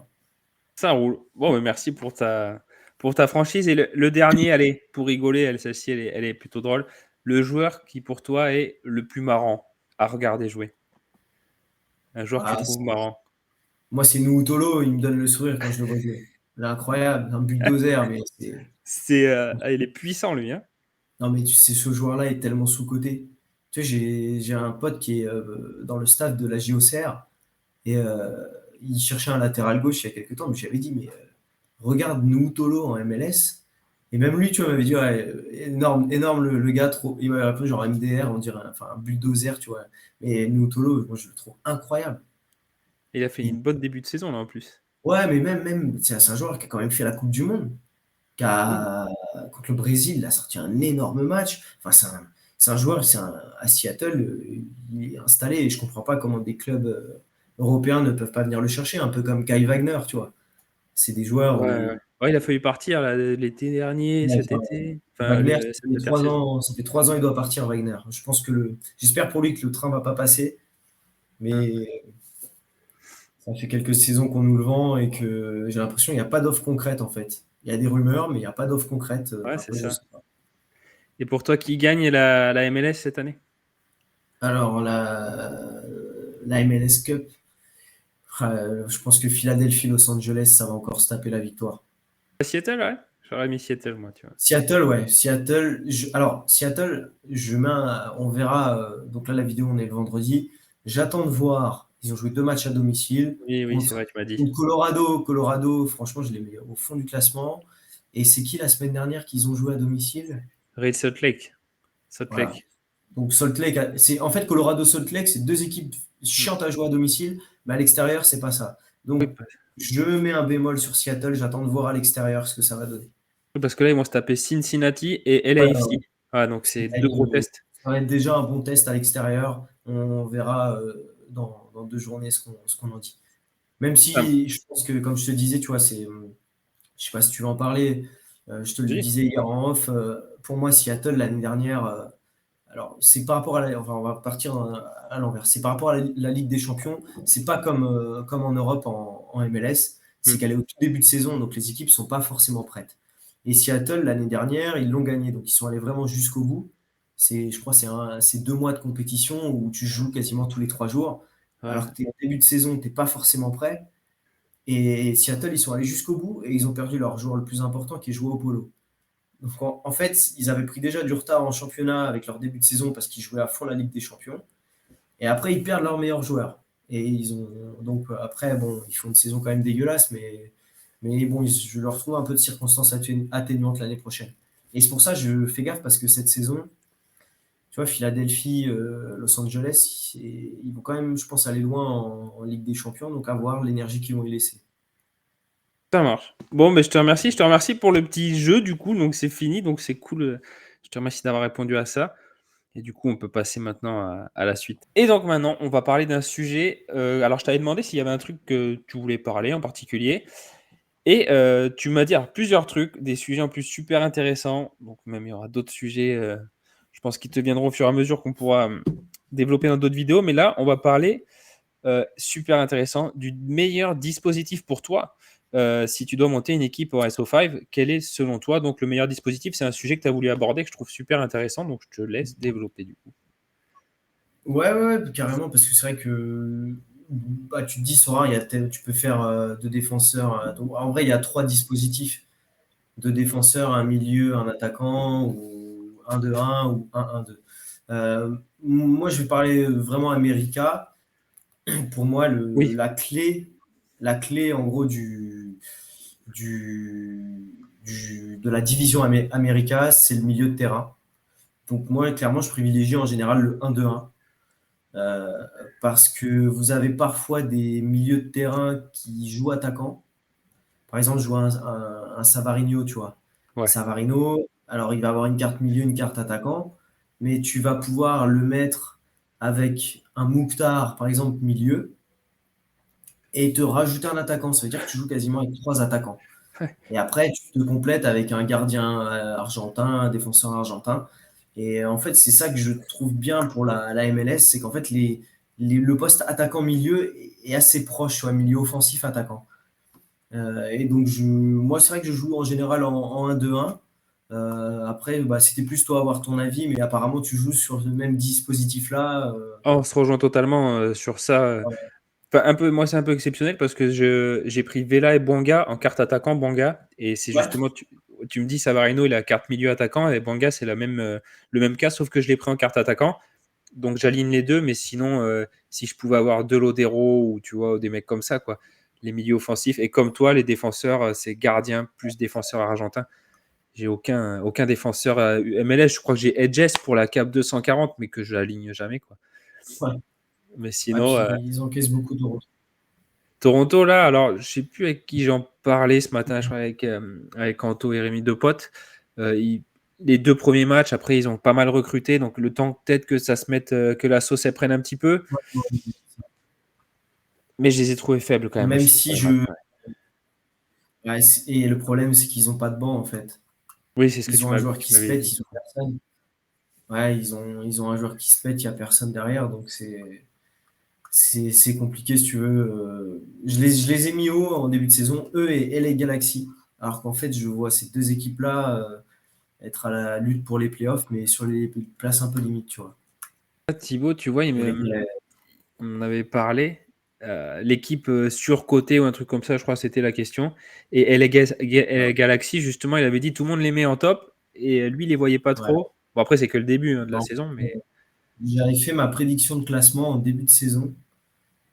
Ça roule. Bon, mais merci pour ta franchise. Et le dernier, allez, pour rigoler, celle-ci, elle est plutôt drôle. Le joueur qui, pour toi, est le plus marrant à regarder jouer. Un joueur que tu Ah, trouves marrant. moi, c'est Nuutolo, il me donne le sourire quand je le vois jouer. Il est incroyable, un bulldozer, mais Il est puissant, lui, hein. non, mais tu sais, ce joueur-là est tellement sous-coté. Tu sais, j'ai un pote qui est dans le staff de la JOCR et il cherchait un latéral gauche il y a quelques temps, mais j'avais dit, mais regarde Nuutolo en MLS. Et même lui, tu vois, m'avait dit, ouais, énorme, énorme le gars, trop. Il m'avait appelé genre MDR, on dirait, enfin un bulldozer, tu vois. Mais Nuutolo, moi, je le trouve incroyable. Il a fait Il- une bonne début de saison, là, en plus. Ouais, mais même c'est un joueur qui a quand même fait la Coupe du Monde. Oui. Contre le Brésil, il a sorti un énorme match. Enfin, c'est un joueur, à Seattle, il est installé et je comprends pas comment des clubs européens ne peuvent pas venir le chercher, un peu comme Kai Wagner, tu vois. C'est des joueurs Ouais, où ouais. Ouais, il a fallu partir là, l'été dernier, ouais, cet enfin, été, enfin, Wagner, cette intersaison. ça fait 3 ans, il doit partir, Wagner. Je pense j'espère pour lui que le train va pas passer, Hein. mais ça fait quelques saisons qu'on nous le vend et que j'ai l'impression qu'il n'y a pas d'offre concrète en fait. Il y a des rumeurs, mais il n'y a pas d'offre concrète. Ouais, c'est Après, je ça. sais pas. Et pour toi, qui gagne la MLS cette année? Alors, la MLS Cup, je pense que Philadelphie, Los Angeles, ça va encore se taper la victoire. Seattle, ouais. J'aurais mis Seattle, moi, tu vois. Seattle, ouais. Seattle, alors, Seattle, on verra. Donc là, la vidéo, on est le vendredi. J'attends de voir. Ils ont joué 2 matchs à domicile Oui, oui, c'est contre, vrai, tu m'as dit. contre Colorado. Colorado, franchement, je les mets au fond du classement. Et c'est qui la semaine dernière qu'ils ont joué à domicile? Red Salt Lake. Salt Voilà. Lake. Donc Salt Lake, en fait Colorado Salt Lake, c'est 2 équipes Hmm. chiantes à jouer à domicile, mais à l'extérieur, c'est pas ça. Oui, Donc je mets un bémol sur Seattle, j'attends de voir à l'extérieur ce que ça va donner. parce que là, ils vont se taper Cincinnati et Ouais, ouais, ouais. LAFC. Ah, donc c'est deux gros Ça tests. va être déjà un bon test à l'extérieur. On verra dans 2 journées ce qu'on en dit. Même Ah, si je pense que, comme je te disais, tu vois, je sais pas si tu veux en parler, je te le oui. disais hier en off, pour moi, Seattle, l'année dernière, alors, c'est par rapport enfin, on va partir à l'envers. C'est par rapport à la Ligue des Champions. C'est pas comme en Europe en MLS. Hmm. C'est qu'elle est au tout début de saison, donc les équipes sont pas forcément prêtes. Et Seattle, l'année dernière, ils l'ont gagné. Donc, ils sont allés vraiment jusqu'au bout. Je crois, c'est 2 mois de compétition où tu joues quasiment tous les 3 jours. Alors Ouais. que tu es au début de saison, tu n'es pas forcément prêt. Et Seattle, ils sont allés jusqu'au bout et ils ont perdu leur joueur le plus important qui est joué au polo. Donc en fait, ils avaient pris déjà du retard en championnat avec leur début de saison parce qu'ils jouaient à fond la Ligue des Champions. Et après, ils perdent leur meilleur joueur. Et ils ont donc après, bon, ils font une saison quand même dégueulasse, mais bon, je leur trouve un peu de circonstances atténuantes l'année prochaine. Et c'est pour ça que je fais gaffe parce que cette saison, tu vois, Philadelphie, Los Angeles, ils vont quand même, je pense, aller loin en Ligue des Champions, donc à voir l'énergie qu'ils vont y laisser. Ça marche. Bon, mais je te remercie. Je te remercie pour le petit jeu, du coup. Donc, c'est fini. Donc, c'est cool. Je te remercie d'avoir répondu à ça. Et du coup, on peut passer maintenant à la suite. Et donc, maintenant, on va parler d'un sujet. Alors, je t'avais demandé s'il y avait un truc que tu voulais parler en particulier. Et tu m'as dit alors, plusieurs trucs, des sujets en plus super intéressants. Donc, même, il y aura d'autres sujets, je pense, qui te viendront au fur et à mesure qu'on pourra développer dans d'autres vidéos. Mais là, on va parler super intéressant, du meilleur dispositif pour toi. Si tu dois monter une équipe au SO5, quel est selon toi donc le meilleur dispositif? C'est un sujet que tu as voulu aborder, que je trouve super intéressant, donc je te laisse développer du coup. Ouais, ouais, ouais, carrément, parce que c'est vrai que bah, tu te dis, Sora, tu peux faire deux défenseurs. Donc, en vrai, il y a trois dispositifs. Deux défenseurs, un milieu, un attaquant, ou un 2 un ou un 1 deux. Moi, je vais parler vraiment America. Pour moi, Oui, la clé en gros de la division America, c'est le milieu de terrain. Donc moi, clairement, je privilégie en général le 1-2-1. euh, Parce que vous avez parfois des milieux de terrain qui jouent attaquant. Par exemple, je vois un Savarino, tu vois. ouais, Savarino, alors il va avoir une carte milieu, une carte attaquant, mais tu vas pouvoir le mettre avec un Mouktar, par exemple, milieu, et te rajouter un attaquant. Ça veut dire que tu joues quasiment avec trois attaquants. ouais. Et après, tu te complètes avec un gardien argentin, un défenseur argentin. Et en fait, c'est ça que je trouve bien pour la MLS, c'est qu'en fait, le poste attaquant-milieu est assez proche, soit milieu offensif-attaquant. Et donc, moi, c'est vrai que je joue en général en 1-2-1. Après, bah, c'était plus toi avoir ton avis, mais apparemment, tu joues sur le même dispositif-là. Oh, on se rejoint totalement sur ça. Enfin, un peu, moi, c'est un peu exceptionnel parce que j'ai pris Vela et Bouanga en carte attaquant, Bouanga, et c'est Ouais, justement, tu me dis, Savarino, il a carte milieu attaquant, et Bouanga, c'est le même cas, sauf que je l'ai pris en carte attaquant. Donc j'aligne les deux, mais sinon, si je pouvais avoir deux Lodero ou tu vois, des mecs comme ça, quoi, les milieux offensifs. Et comme toi, les défenseurs, c'est gardien plus défenseur argentin. J'ai aucun défenseur MLS. Je crois que j'ai Edges pour la Cap 240, mais que je l'aligne jamais, quoi. ouais. Mais Et sinon, puis, ils encaissent beaucoup d'euros. Toronto, là, alors, je sais plus avec qui j'en parlais ce matin, je crois avec Anto et Rémi Depote. Les deux premiers matchs, après, ils ont pas mal recruté, donc le temps peut-être que ça se mette, que la sauce elle prenne un petit peu. Mais je les ai trouvés faibles quand même Même aussi. si je. Ouais, et le problème, c'est qu'ils n'ont pas de banc, en fait. Oui, c'est ce que Ils ont un joueur tu qui se m'avais pète, dit. ils ont personne. Ouais, ils ont un joueur qui se pète, il n'y a personne derrière, donc c'est compliqué si tu veux. Je les ai mis haut en début de saison, eux et LA Galaxy. Alors qu'en fait, je vois ces deux équipes-là être à la lutte pour les playoffs, mais sur les places un peu limites, tu vois. Thibaut, tu vois, Avec les- on en avait parlé. L'équipe surcotée ou un truc comme ça, je crois que c'était la question. Et LA Galaxy, justement, il avait dit tout le monde les met en top et lui, il les voyait pas Ouais. trop. Bon, après, c'est que le début de la En saison, fait, mais j'avais fait ma prédiction de classement en début de saison.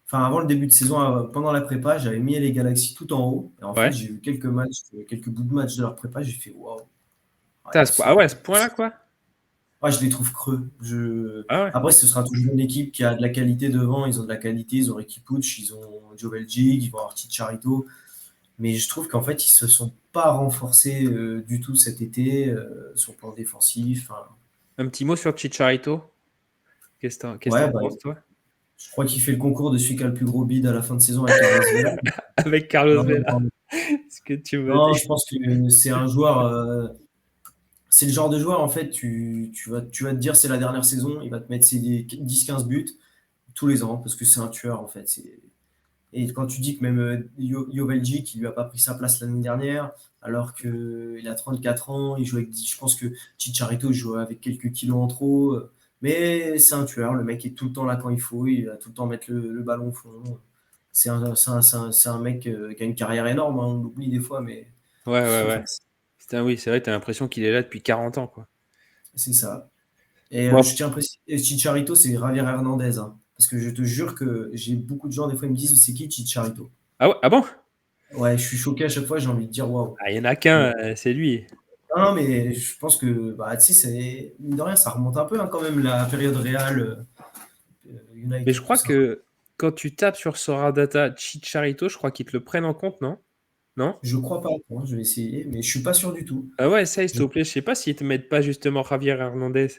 Enfin, avant le début de saison, pendant la prépa, j'avais mis les Galaxies tout en haut. Et en fait, ouais. j'ai vu quelques matchs, quelques bouts de matchs de leur prépa, j'ai fait waouh. Ouais, Putain, ah ouais, à ce point-là, quoi. ouais, je les trouve creux. Ah ouais. Après, ce sera toujours une équipe qui a de la qualité devant. Ils ont de la qualité. Ils ont Ricky Pucci, ils ont Joe Belgique, ils vont avoir Chicharito. Mais je trouve qu'en fait, ils se sont pas renforcés du tout cet été sur le plan défensif. Enfin, Un petit mot sur Chicharito. Qu'est-ce que ouais, t'en bah, penses, toi? je crois qu'il fait le concours de celui qui a le plus gros bid à la fin de saison avec Carlos Vela. Avec Carlos Non, Vela, non, ce que tu me non, dis. je pense que c'est un joueur. C'est le genre de joueur, en fait, tu vas te dire c'est la dernière saison, il va te mettre ses 10-15 buts tous les ans parce que c'est un tueur, en fait. Et quand tu dis que même Joveljic, qui lui a pas pris sa place l'année dernière, alors qu'il a 34 ans, il joue avec, je pense que Chicharito il joue avec quelques kilos en trop, mais c'est un tueur, le mec est tout le temps là quand il faut, il va tout le temps mettre le ballon au fond. C'est un mec qui a une carrière énorme, hein, on l'oublie des fois, mais Ouais, ouais, ouais. enfin, Putain, oui, c'est vrai, t'as l'impression qu'il est là depuis 40 ans, quoi. c'est ça. Et Bon, je tiens à préciser, Chicharito, c'est Javier Hernandez, hein, Parce que je te jure que j'ai beaucoup de gens, des fois, ils me disent c'est qui Chicharito? Ah, ouais, ah bon? Ouais, je suis choqué à chaque fois, j'ai envie de dire waouh. Ah, il y en a qu'un, c'est lui. Non, mais je pense que, bah, tu sais, mine de rien, ça remonte un peu hein, quand même, la période Real, Mais je United, tout crois ça. que quand tu tapes sur Sora Data Chicharito, je crois qu'ils te le prennent en compte, non? Non? Je crois pas, hein, je vais essayer, mais je suis pas sûr du tout. Ah ouais, essaye, s'il Je- te plaît. Je sais pas s'ils te mettent pas justement Javier Hernandez.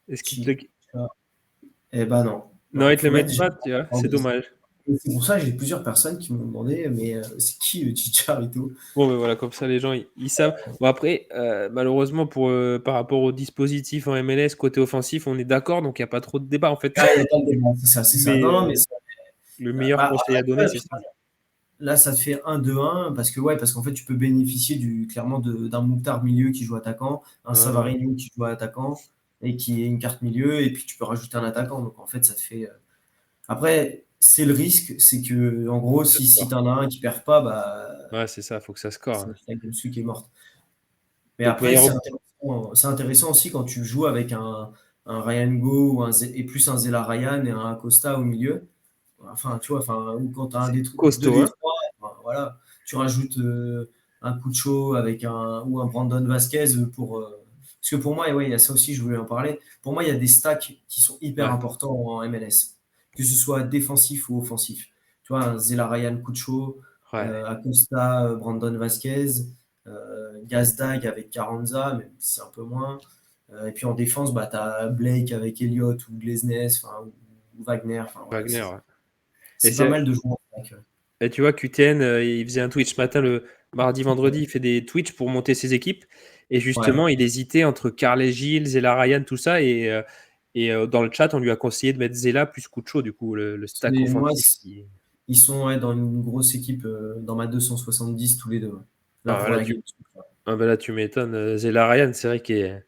Est-ce qu'ils te le... Chicha- Eh ben non. Non, Non, ils te le faut mettre mettent pas, tu vois. C'est dommage. C'est pour ça que j'ai plusieurs personnes qui m'ont demandé, mais c'est qui le Chicharito? Bon, mais voilà, comme ça, les gens, ils savent. Bon, après, malheureusement, par rapport au dispositif en MLS, côté offensif, on est d'accord, donc il n'y a pas trop de débat, en fait. Ah, il y a pas de débat, c'est ça, c'est ça. Mais Non, non, mais le meilleur bah, conseil à après, donner, c'est ça. là, ça te fait 1-2-1 parce qu'en fait, tu peux bénéficier clairement d'un Mouktar milieu qui joue attaquant, un Voilà. Savarino qui joue attaquant et qui est une carte milieu, et puis tu peux rajouter un attaquant. Donc en fait, ça te fait. Après, c'est le risque, c'est que en gros, Ça si score. t'en as un qui perd pas, bah, Ouais, c'est ça, faut que ça score, c'est hein. la game qui est morte. Mais Donc, après, meilleur. c'est intéressant aussi quand tu joues avec un Ryan Go et plus un Zela Ryan et un Acosta au milieu. Enfin, tu vois, enfin, ou quand tu as un C'est des deux costaud, des hein. trois, enfin, voilà, tu rajoutes un coup de chaud ou un Brandon Vasquez parce que pour moi, et ouais, il y a ça aussi, je voulais en parler. Pour moi, il y a des stacks qui sont hyper Ouais, importants en MLS, que ce soit défensif ou offensif. Tu vois, un Zela Ryan coup de chaud, ouais. Acosta, Brandon Vasquez, Gazdag avec Carranza, même si c'est un peu moins. Et puis en défense, bah, tu as Blake avec Elliott ou Glesnes, ou Wagner. Enfin, voilà, Wagner, ouais. Et, c'est pas mal de joueurs. et tu vois, QTN, il faisait un Twitch ce matin, le mardi, vendredi, il fait des Twitch pour monter ses équipes. Et Ouais, justement, il hésitait entre Carles Gilles, Zela Ryan, tout ça. Et dans le chat, on lui a conseillé de mettre Zela plus Cucho, du coup, le stack moi, offensif. ils sont ouais, dans une grosse équipe, dans ma 270 tous les deux. Ouais. Là, Ah, pour là, la game. bah là, tu m'étonnes. Zela Ryan, c'est vrai que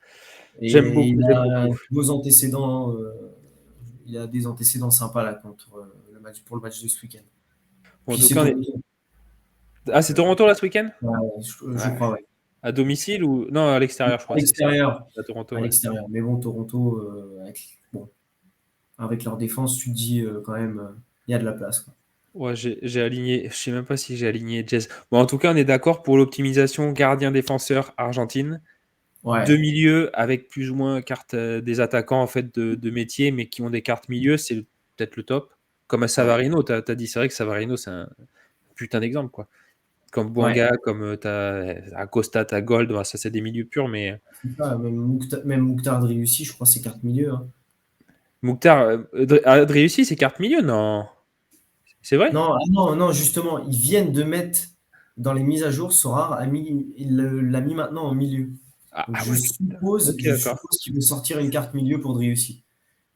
j'aime Et beaucoup, il j'aime a beaucoup. beaux antécédents. Il a des antécédents sympas là pour le match de ce week-end. Bon, en Puis tout c'est cas, Toronto. ah, Donc, c'est Toronto là ce week-end? ouais, je Ouais. crois, ouais. À domicile ou. Non, à l'extérieur, je À crois. C'est l'extérieur. à Toronto, À ouais. l'extérieur. Mais bon, Toronto, bon, avec leur défense, tu te dis quand même, il y a de la place, quoi. Ouais, j'ai aligné. Je sais même pas si j'ai aligné Jazz. Bon, en tout cas, on est d'accord pour l'optimisation gardien-défenseur Argentine. Deux Ouais, milieux avec plus ou moins carte des attaquants en fait de métier, mais qui ont des cartes milieu, c'est peut-être le top. Comme à ouais, Savarino, t'as dit, c'est vrai que Savarino, c'est un putain d'exemple, quoi. Comme ouais. Bouanga, comme t'as Acosta, t'as Gold, bah, ça c'est des milieux purs, mais C'est ça, même Mouktar Driussi, je crois, c'est carte milieu. Hein. Mouktar, Driussi, c'est carte milieu, non? C'est vrai? Non, ah non, non, justement, ils viennent de mettre dans les mises à jour, Sorare l'a mis maintenant en milieu. Ah, Donc ah ouais, putain. Ok, je d'accord. suppose qu'il veut sortir une carte milieu pour Driussi.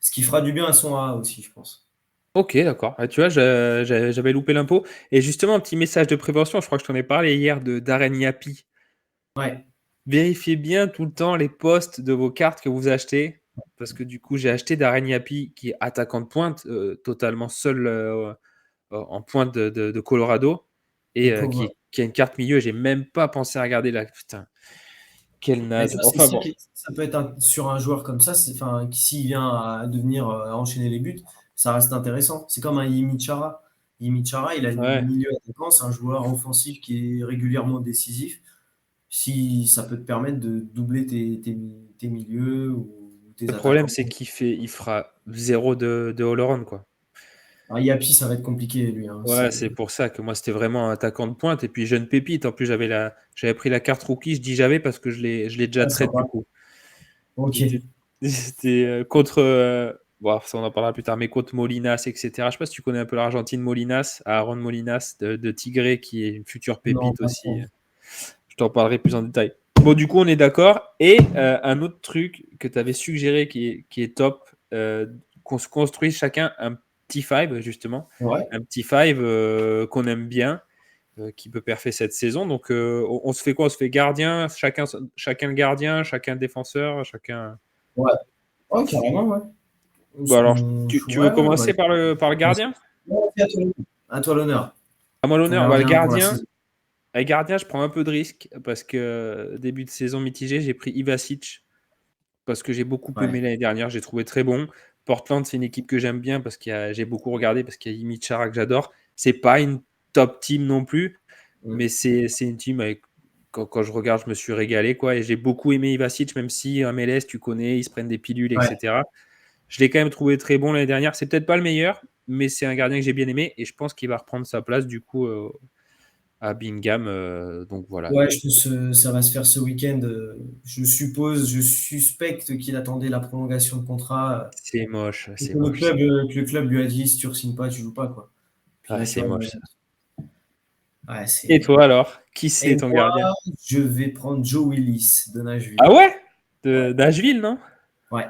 Ce qui fera du bien à son A aussi, je pense. Ok, d'accord. Ah, tu vois, j'avais loupé l'impôt. Et justement, un petit message de prévention, je crois que je t'en ai parlé hier de Darren Yapi. Ouais, Vérifiez bien tout le temps les postes de vos cartes que vous achetez. Parce que du coup, j'ai acheté Darren Yapi, qui est attaquant de pointe, totalement seul en pointe de Colorado. Et le pauvre. qui a une carte milieu. J'ai même pas pensé à regarder la. Putain, quel Mais tu naze. vois, c'est Enfin ça bon. ça peut être sur un joueur comme ça, enfin, qui s'il vient à devenir à enchaîner les buts, ça reste intéressant. C'est comme un Yimi Chara. Yimi Chara, il a le Ouais. milieu attaquant, c'est un joueur offensif qui est régulièrement décisif. Si ça peut te permettre de doubler tes milieux ou tes Le problème, attaquants. c'est il fera zéro de all-around, quoi. Alors, Yapi, ça va être compliqué, lui. Hein. Ouais, c'est pour ça que moi, c'était vraiment un attaquant de pointe. Et puis, jeune pépite. En plus, j'avais pris la carte rookie. Je dis j'avais parce que je l'ai déjà Ah, trade, sympa. du coup. Ok. C'était c'était, contre. Bon, ça, on en parlera plus tard, mais contre Molinas, etc. Je sais pas si tu connais un peu l'Argentine, Molinas, Aaron Molinas de Tigre, qui est une future Non, pépite pas aussi. trop. Je t'en parlerai plus en détail. Bon, du coup, on est d'accord. Et un autre truc que tu avais suggéré qui est top, qu'on se construise chacun un petit five, justement. Ouais. Un petit five qu'on aime bien, qui peut perfer cette saison. Donc, on se fait quoi? On se fait gardien, chacun le gardien, chacun le défenseur, chacun. Ouais. Ouais, carrément, ouais. Bon, alors, tu veux Ouais, ouais, bah, commencer par le gardien? ouais, à toi l'honneur. À moi Ton l'honneur. Bah, gardien pour la saison. le gardien, je prends un peu de risque parce que début de saison mitigé, j'ai pris Ivasic parce que j'ai beaucoup Ouais. aimé l'année dernière. J'ai trouvé très bon. Portland, c'est une équipe que j'aime bien parce j'ai beaucoup regardé, parce qu'il y a Yimi Chara que j'adore. C'est pas une top team non plus, mais c'est une team avec. Quand je regarde, je me suis régalé, quoi. Et j'ai beaucoup aimé Ivasic, même si en MLS, tu connais, ils se prennent des pilules, Ouais. etc. Je l'ai quand même trouvé très bon l'année dernière. C'est peut-être pas le meilleur, mais c'est un gardien que j'ai bien aimé. Et je pense qu'il va reprendre sa place, du coup, à Bingham. Donc voilà. Ouais, je pense que ça va se faire ce week-end. Je suppose, je suspecte qu'il attendait la prolongation de contrat. C'est moche, Que c'est moche, ça. que le club lui a dit, si tu re-signes pas, tu joues pas, quoi. Puis Ah, là, tu c'est vois, moche, ça. ouais, Et c'est. toi, alors? Qui Et c'est ton moi, gardien? je vais prendre Joe Willis de Ah Nashville. ouais? Ouais, De Nashville, non? ouais.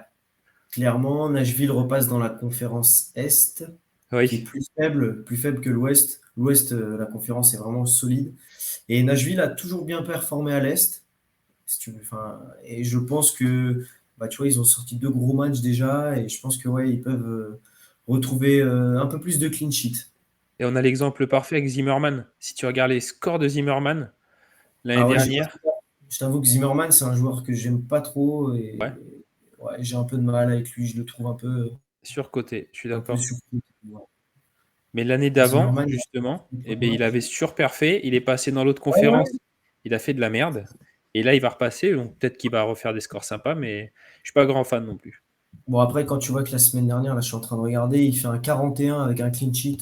Clairement, Nashville repasse dans la conférence Est, qui est Oui. plus faible que l'Ouest. L'Ouest, la conférence est vraiment solide. Et Nashville a toujours bien performé à l'Est. Si tu veux, enfin, et je pense que, bah, tu vois, ils ont sorti 2 gros matchs déjà, et je pense que ouais, ils peuvent retrouver un peu plus de clean sheet. Et on a l'exemple parfait avec Zimmerman. Si tu regardes les scores de Zimmerman l'année Ah ouais, dernière, je t'avoue que Zimmerman, c'est un joueur que j'aime pas trop, ouais, et ouais, j'ai un peu de mal avec lui. Je le trouve surcoté, je suis un peu d'accord. surcoté. Ouais. Mais l'année d'avant, Zimmerman, justement, il a eh fait ben, il avait surperfé, il est passé dans l'autre ouais, ouais. conférence, il a fait de la merde. Et là, il va repasser, donc peut-être qu'il va refaire des scores sympas, mais je suis pas grand fan non plus. Bon, après, quand tu vois que la semaine dernière, là, je suis en train de regarder, il fait un 41 avec un clean sheet.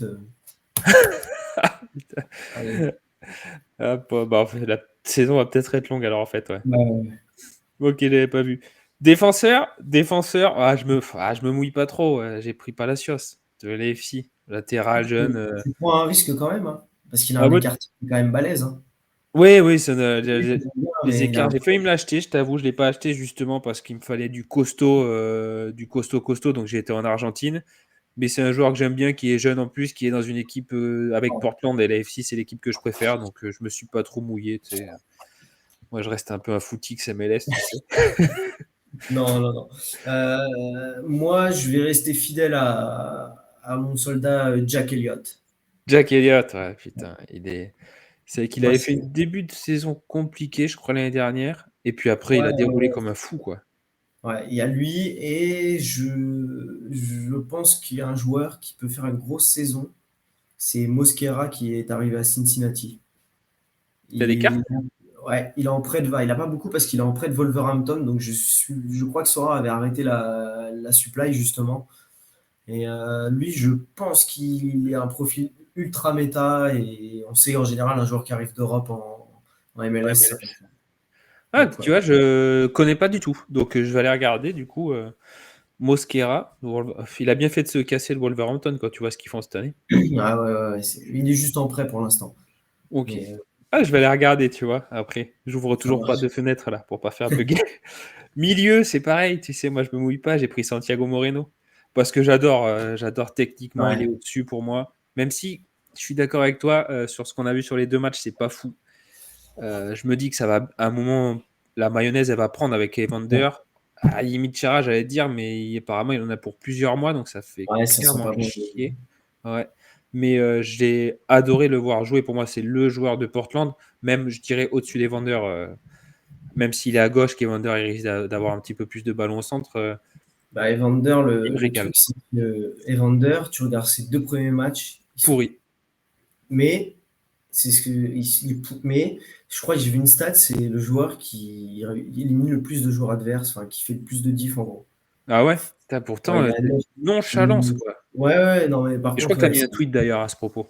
Allez. Ah, bah, en fait, la saison va peut-être être longue alors en fait, ouais. Ouais. Ok, je l'avais pas vu. Défenseur, je me mouille pas trop. J'ai pris Palacios de l'AFC, latéral jeune. Tu prends un risque quand même, hein, parce qu'il a Ah, un ouais, écart quand même balèze. Hein. oui, oui, les Mais il a écarts. un J'ai failli me l'acheter, je t'avoue, je l'ai pas acheté justement parce qu'il me fallait du costaud, donc j'ai été en Argentine. Mais c'est un joueur que j'aime bien, qui est jeune en plus, qui est dans une équipe avec Portland et l'AFC, c'est l'équipe que je préfère, donc je me suis pas trop mouillé. Tu sais. Moi, je reste un peu un footix MLS, tu sais. Non, non, non. Moi, je vais rester fidèle à mon soldat Jack Elliott. Jack Elliott, ouais, putain, c'est qu'il Moi, avait fait c'est. une début de saison compliqué, je crois, l'année dernière. Et puis après, il Ouais, a déroulé comme un fou, quoi. ouais, il y a lui et je pense qu'il y a un joueur qui peut faire une grosse saison. C'est Mosquera qui est arrivé à Cincinnati. T'as des Il, cartes? ouais, il est en prêt il a pas beaucoup parce qu'il est en prêt de Wolverhampton. Donc je crois que Sora avait arrêté la supply justement. Et lui, je pense qu'il est un profil ultra méta et on sait en général un joueur qui arrive d'Europe en Ouais, MLS. MLS. Ah, Donc tu ouais. vois, je connais pas du tout. Donc, je vais aller regarder, du coup, Mosquera. Il a bien fait de se casser le Wolverhampton, quand tu vois ce qu'ils font cette année. Ah ouais, ouais, ouais, il est juste en prêt pour l'instant. Ok. Mais Ah, je vais aller regarder, tu vois, après. J'ouvre ça toujours pas marche. de fenêtre, là, pour pas faire bugger. Milieu, c'est pareil, tu sais, moi, je me mouille pas. J'ai pris Santiago Moreno. Parce que j'adore techniquement, il est Ouais. au-dessus pour moi. Même si je suis d'accord avec toi, sur ce qu'on a vu sur les 2 matchs, c'est pas fou. Je me dis que ça va, à un moment, la mayonnaise, elle va prendre avec Evander. À limite Chara, j'allais dire, mais apparemment, il en a pour plusieurs mois, donc ça fait Ouais, ça sent clairement pas bon. chier. Ouais. Mais j'ai adoré le voir jouer. Pour moi, c'est le joueur de Portland, même, je dirais, au-dessus d'Evander. Même s'il est à gauche, qu'Evander il risque d'avoir un petit peu plus de ballon au centre. Bah, Evander, Il me le régale, truc, quoi. c'est que Evander, tu regardes ses 2 premiers matchs, Pourri. mais c'est ce que, mais je crois que j'ai vu une stat, c'est le joueur qui élimine le plus de joueurs adverses, enfin, qui fait le plus de diff en gros. Ah ouais? Ouais, Pourtant, il a nonchalance, quoi. ouais, ouais, non, mais par Et je crois contre, que tu as ouais, mis un tweet d'ailleurs à ce propos.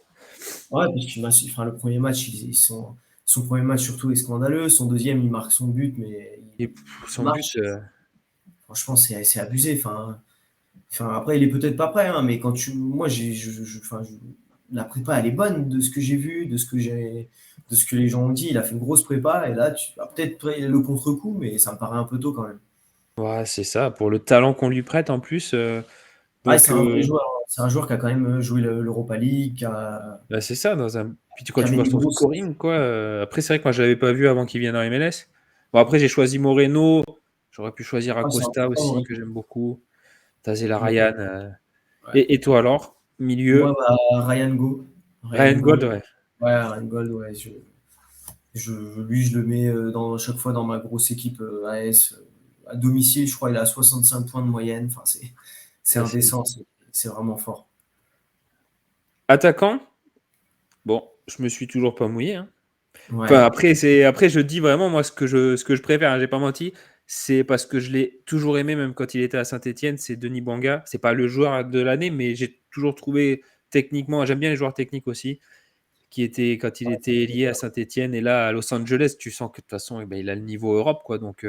ouais, parce que enfin, le premier match, son premier match surtout est scandaleux. Son deuxième, il marque son but, mais Et il son but, marche. Franchement, c'est abusé. Enfin, après, il est peut-être pas prêt, hein, mais quand moi, la prépa, elle est bonne de ce que j'ai vu, de ce que les gens ont dit. Il a fait une grosse prépa, et là, peut-être le contre-coup, mais ça me paraît un peu tôt quand même. ouais, c'est ça, pour le talent qu'on lui prête en plus. Ah, Donc, c'est un vrai joueur. Hein. C'est un joueur qui a quand même joué l'Europa League, bah, c'est ça. Puis quand qui tu avait vois des son grosses. scoring, quoi. Après, c'est vrai que moi, je l'avais pas vu avant qu'il vienne en MLS. Bon, après, j'ai choisi Moreno. J'aurais pu choisir Ah, c'est Acosta important, aussi, ouais. que j'aime beaucoup. Tazela Ryan. Ouais. Et toi alors? Moi, Milieu? bah, Ryan Go. Ryan Ryan Gold, Gold. ouais. Ouais, Ryan Gold, ouais. Lui, je le mets chaque fois dans ma grosse équipe AS. À domicile, je crois qu'il a 65 points de moyenne. Enfin, C'est indécent, c'est vraiment fort. Attaquant, bon, je me suis toujours pas mouillé. Hein. Enfin, Ouais, après, je dis vraiment, moi, ce que je préfère, hein, j'ai pas menti, c'est parce que je l'ai toujours aimé, même quand il était à Saint-Etienne, c'est Denis Bouanga. C'est pas le joueur de l'année, mais j'ai toujours trouvé techniquement, j'aime bien les joueurs techniques aussi, quand il était lié à Saint-Etienne et là à Los Angeles, tu sens que de toute façon, eh ben, il a le niveau Europe, quoi. ouais, Donc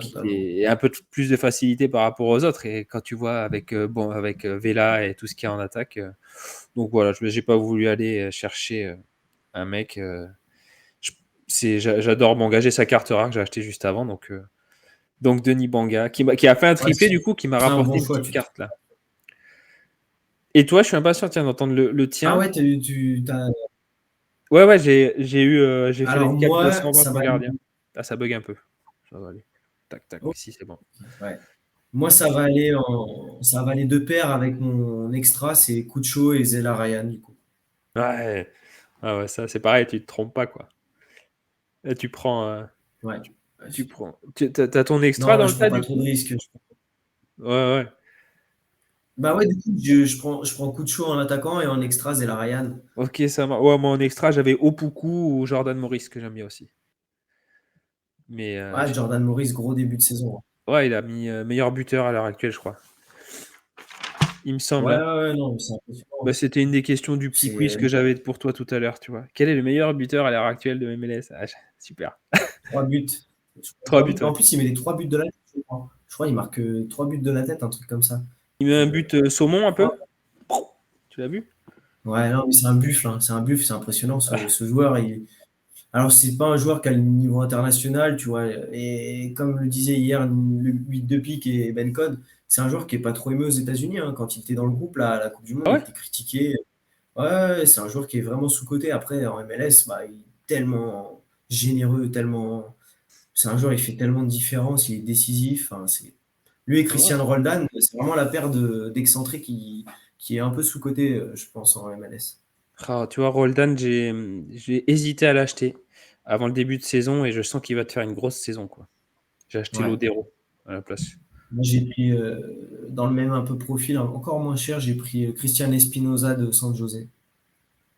il totalement. est un peu plus de facilité par rapport aux autres. Et quand tu vois avec Vela et tout ce qu'il y a en attaque, donc voilà, je n'ai pas voulu aller chercher un mec. Je- j'adore m'engager sa carte rare que j'ai acheté juste avant. Donc Denis Banga, qui a fait un Ouais, triplé du coup, qui m'a c'est un rapporté bon une choix. petite carte là. Et toi, je suis impatient tiens, d'entendre le Ah tien. ouais, t'as. Ouais, ouais, j'ai fait la Alors moi, décalculation ça pour va le aller. gardien. Ah, ça bug un peu. Ça va aller. Tac, tac, Oh, ici c'est bon. ouais. Moi, ça va aller de pair avec mon extra, c'est Cucho et Zela Ryan, du coup. Ouais, ah ouais, ça c'est pareil, tu te trompes pas quoi. Là, tu prends, Ouais. tu prends. T'as ton extra Non, là, dans le je prends tas pas du trop de coup? risques. Ouais, ouais. Bah ouais, du coup, je prends Cucho en attaquant et en extra, Zela Ryan. Ok, ça marche. Ouais, moi en extra, j'avais Opoku ou Jordan Morris que j'aime bien aussi. Mais Ouais, Jordan Morris, gros début de saison. ouais, il a mis meilleur buteur à l'heure actuelle, je crois. Il me semble. Ouais, Hein. ouais, ouais, non, mais c'est impressionnant. Bah, c'était une des questions du petit quiz C'est que j'avais pour toi tout à l'heure, tu vois. Quel est le meilleur buteur à l'heure actuelle de MLS? Ah, super. 3 buts. 3 buts, En ouais. plus, il met les 3 buts de la tête, je crois. Je crois qu'il marque 3 buts de la tête, un truc comme ça. Il met un Euh, but saumon un peu. trois- Tu l'as vu? Ouais, non, mais c'est un buffle, hein. C'est un buffle, c'est impressionnant. Ce joueur, alors, c'est pas un joueur qui a le niveau international, tu vois. Et comme le disait hier le 8 de pique et Ben Code, c'est un joueur qui est pas trop aimé aux États-Unis, hein. Quand il était dans le groupe, là, à la Coupe du Monde, Ah il ouais? était critiqué. Ouais, ouais, c'est un joueur qui est vraiment sous-coté. Après, en MLS, bah, il est tellement généreux, tellement. C'est un joueur, il fait tellement de différence, il est décisif. Enfin, lui et Ah ouais. Christian Roldan, c'est vraiment la paire d'excentriques qui est un peu sous-coté, je pense, en MLS. Ah, tu vois, Roldan, j'ai hésité à l'acheter avant le début de saison et je sens qu'il va te faire une grosse saison, quoi. J'ai acheté Ouais. Lodero à la place. Moi, j'ai pris, dans le même un peu profil, encore moins cher, j'ai pris Christian Espinoza de San José,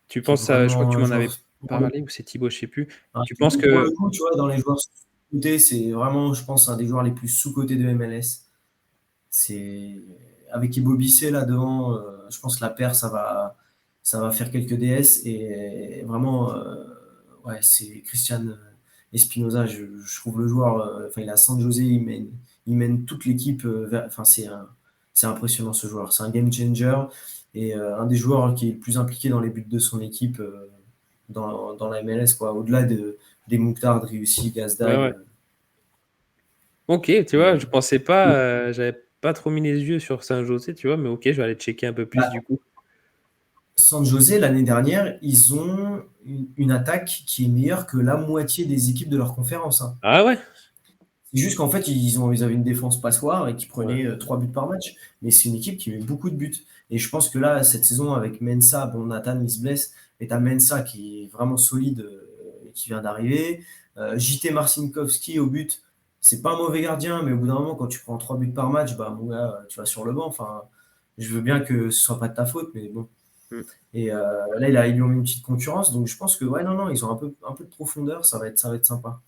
Tu qui est penses, je crois que vraiment tu un m'en joueur. avais parlé ou c'est Thibaut, je sais plus. Tu penses Pour que. le coup, tu vois, dans les joueurs sous-cotés, c'est vraiment, je pense, un des joueurs les plus sous-cotés de MLS. C'est avec Ibo Bissé là devant, je pense que la paire, ça va faire quelques DS et vraiment, ouais, c'est Christian Espinoza. Je trouve le joueur, enfin, il a San José, il mène toute l'équipe enfin, c'est impressionnant ce joueur. C'est un game changer et un des joueurs qui est le plus impliqué dans les buts de son équipe dans la MLS, quoi. Au-delà des Mouktar, Driussi, Ouais, Gazdag. ouais. Ok, tu vois, je Et, pensais pas, j'avais pas trop mis les yeux sur Saint-José, tu vois, mais ok, je vais aller checker un peu plus du coup. San José, l'année dernière, ils ont une attaque qui est meilleure que la moitié des équipes de leur conférence, hein. Ah ouais? C'est juste qu'en fait, ils avaient une défense passoire et qui Ouais. prenait 3 buts par match. Mais c'est une équipe qui met beaucoup de buts. Et je pense que là, cette saison, avec Mensa, bon, Nathan, il se blesse, mais t'as Mensa qui est vraiment solide et qui vient d'arriver. JT Marcinkowski au but, c'est pas un mauvais gardien, mais au bout d'un moment, quand tu prends 3 buts par match, bah, mon gars, tu vas sur le banc. Enfin, je veux bien que ce soit pas de ta faute, mais bon. Mm. Et là, ils lui ont mis une petite concurrence. Donc, je pense que, ouais, non, non, ils ont un peu de profondeur. Ça va être sympa.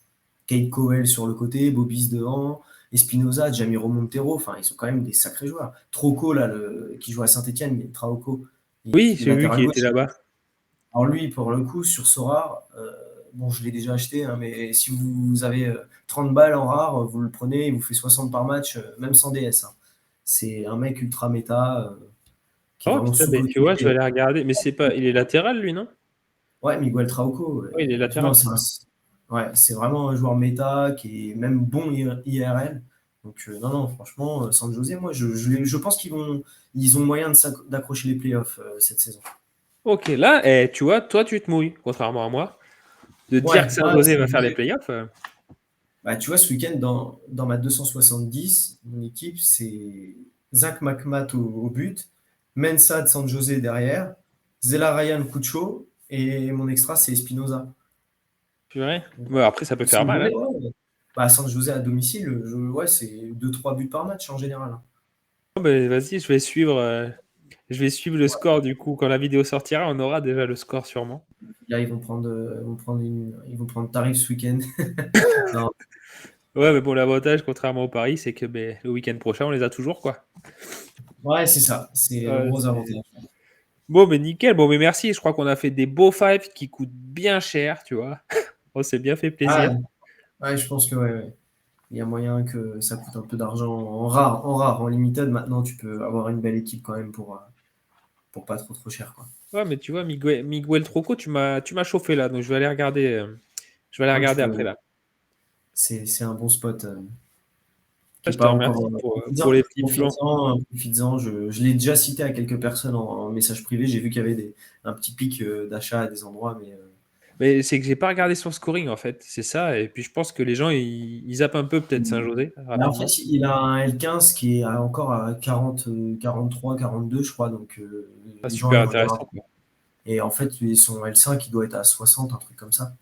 Kate Cowell sur le côté, Bobis devant, Espinoza, Jamiro Montero. Enfin, ils sont quand même des sacrés joueurs. Troco, là, qui joue à Saint-Etienne, Trauco, Oui, le j'ai vu qu'il latéral était gauche. là-bas. Alors, lui, pour le coup, sur Sora, bon, je l'ai déjà acheté, hein, mais si vous avez 30 balles en rare, vous le prenez, il vous fait 60 par match, même sans DS, hein. C'est un mec ultra méta qui est Oh vraiment putain, mais sous-coté. tu vois, je vais aller regarder. Mais c'est pas. Il est latéral, lui, non? Ouais, Miguel Trauco. Oui, il est Non, latéral, c'est ça. ouais, c'est vraiment un joueur méta qui est même bon IRL. Donc, non, non, franchement, San José, moi, je pense ils ont moyen d'accrocher les playoffs cette saison. Ok, là, tu vois, toi, tu te mouilles, contrairement à moi. De dire que Ouais, ouais, Saint-José San va faire les José. playoffs. Bah, tu vois, ce week-end, dans ma 270, mon équipe, c'est Zach McMath au but, Mensah de San José derrière, Zela Ryan Cucho, et mon extra, c'est Espinoza. Purée. Donc, Ouais, après, ça peut faire San mal, José, hein. ouais. Bah, San José à domicile, ouais, c'est 2-3 buts par match en général, hein. Mais vas-y, je vais suivre le score du coup. Quand la vidéo sortira, on aura déjà le score sûrement. Là, ils vont prendre tarif ce week-end. Non, Ouais, mais bon, l'avantage, contrairement au Paris, c'est que ben, le week-end prochain, on les a toujours, quoi. ouais, c'est ça. C'est le Ouais, gros c'est- avantage. Bon, mais nickel. Bon, mais merci. Je crois qu'on a fait des beaux fives qui coûtent bien cher, tu vois. On s'est bien fait Ah, plaisir. ouais, je pense que ouais, ouais. Il y a moyen que ça coûte un peu d'argent en limited. Maintenant, tu peux avoir une belle équipe quand même pour pas trop cher, quoi. Ouais, mais tu vois, Miguel Troco, tu m'as chauffé là. Donc, je vais aller regarder, je vais aller Ouais, tu regarder peux. après là. C'est un bon spot qui Ah, est je te pas encore remercie pour profites-en. les petits plans. Profites-en. Je l'ai déjà cité à quelques personnes en message privé. J'ai vu qu'il y avait un petit pic d'achat à des endroits, mais Mais c'est que j'ai pas regardé son scoring en fait, c'est ça. Et puis je pense que les gens ils zappent un peu peut-être Saint-José mais en fait, rapidement. il a un L15 qui est encore à 40, 43, 42, je crois. Donc, Pas les gens super ils regardent. intéressant quoi. Et en fait, son L5, il doit être à 60, un truc comme ça.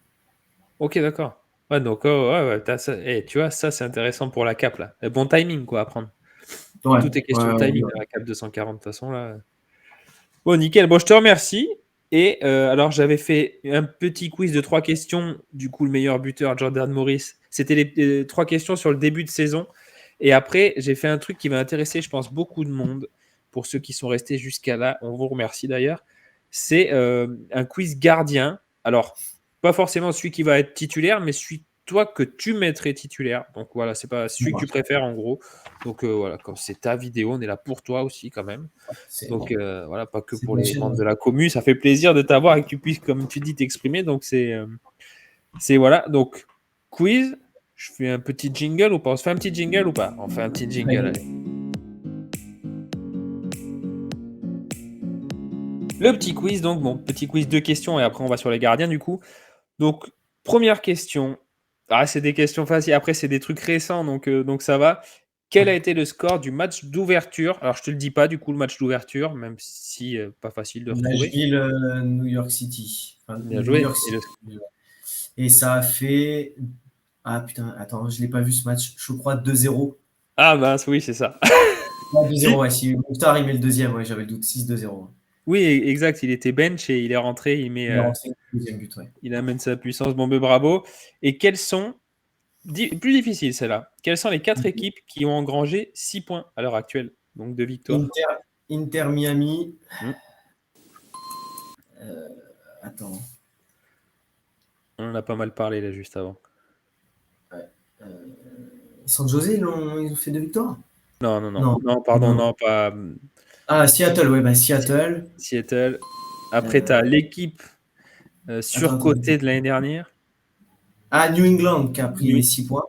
Ok, d'accord. Ouais, donc ouais, tu vois, ça c'est intéressant pour la cap là. Bon timing quoi à prendre. Ouais, Tout est ouais, question de ouais, timing ouais. dans la cap 240 de toute façon là. Bon, nickel. Bon, je te remercie. Et alors, j'avais fait un petit quiz de 3 questions. Du coup, le meilleur buteur, Jordan Morris. C'était les 3 questions sur le début de saison. Et après, j'ai fait un truc qui va intéresser, je pense, beaucoup de monde. Pour ceux qui sont restés jusqu'à là, on vous remercie d'ailleurs. C'est un quiz gardien. Alors, pas forcément celui qui va être titulaire, mais celui toi que tu mettrais titulaire. Donc voilà, c'est pas celui que tu préfères en gros. Donc voilà, comme c'est ta vidéo, on est là pour toi aussi quand même. C'est Donc voilà, pas que c'est pour de la les chaîne. membres de la commu, ça fait plaisir de t'avoir et que tu puisses, comme tu dis, t'exprimer. Donc c'est voilà. Donc quiz, je fais un petit jingle ou pas? On se fait un petit jingle ou pas? On fait un petit jingle, Allez. allez. Le petit quiz, donc bon, petit quiz de questions et après on va sur les gardiens du coup. Donc première question. Ah, c'est des questions faciles. Après, c'est des trucs récents, donc ça va. Quel a été le score du match d'ouverture? Alors, je te le dis pas, du coup, le match d'ouverture, même si pas facile de retrouver. Nashville, New York City. Enfin, Bien New joué. York City. Et ça a fait. Ah putain, attends, je l'ai pas vu ce match. Je crois 2-0. Ah mince, oui, c'est ça. Ouais, 2-0, ouais. Si Mokhtar il met le deuxième, ouais, j'avais le doute. 6-2-0. Oui, exact. Il était bench et il est rentré. Il est rentré le deuxième but, ouais. Il amène sa puissance. Bon, ben, bravo. Et quelles sont, plus difficile celle-là, quelles sont les 4 équipes qui ont engrangé 6 points à l'heure actuelle, donc de victoire? Inter Miami. Hmm. Attends. On en a pas mal parlé là juste avant. San José, ils ont fait 2 victoires? Non, non, non. Non. Non, pardon, Non. non, pas Ah, Seattle, ouais, bah Seattle. Seattle. Après, tu as Euh, l'équipe attends. surcotée de l'année dernière. Ah, New England qui a pris Oui. 6 points.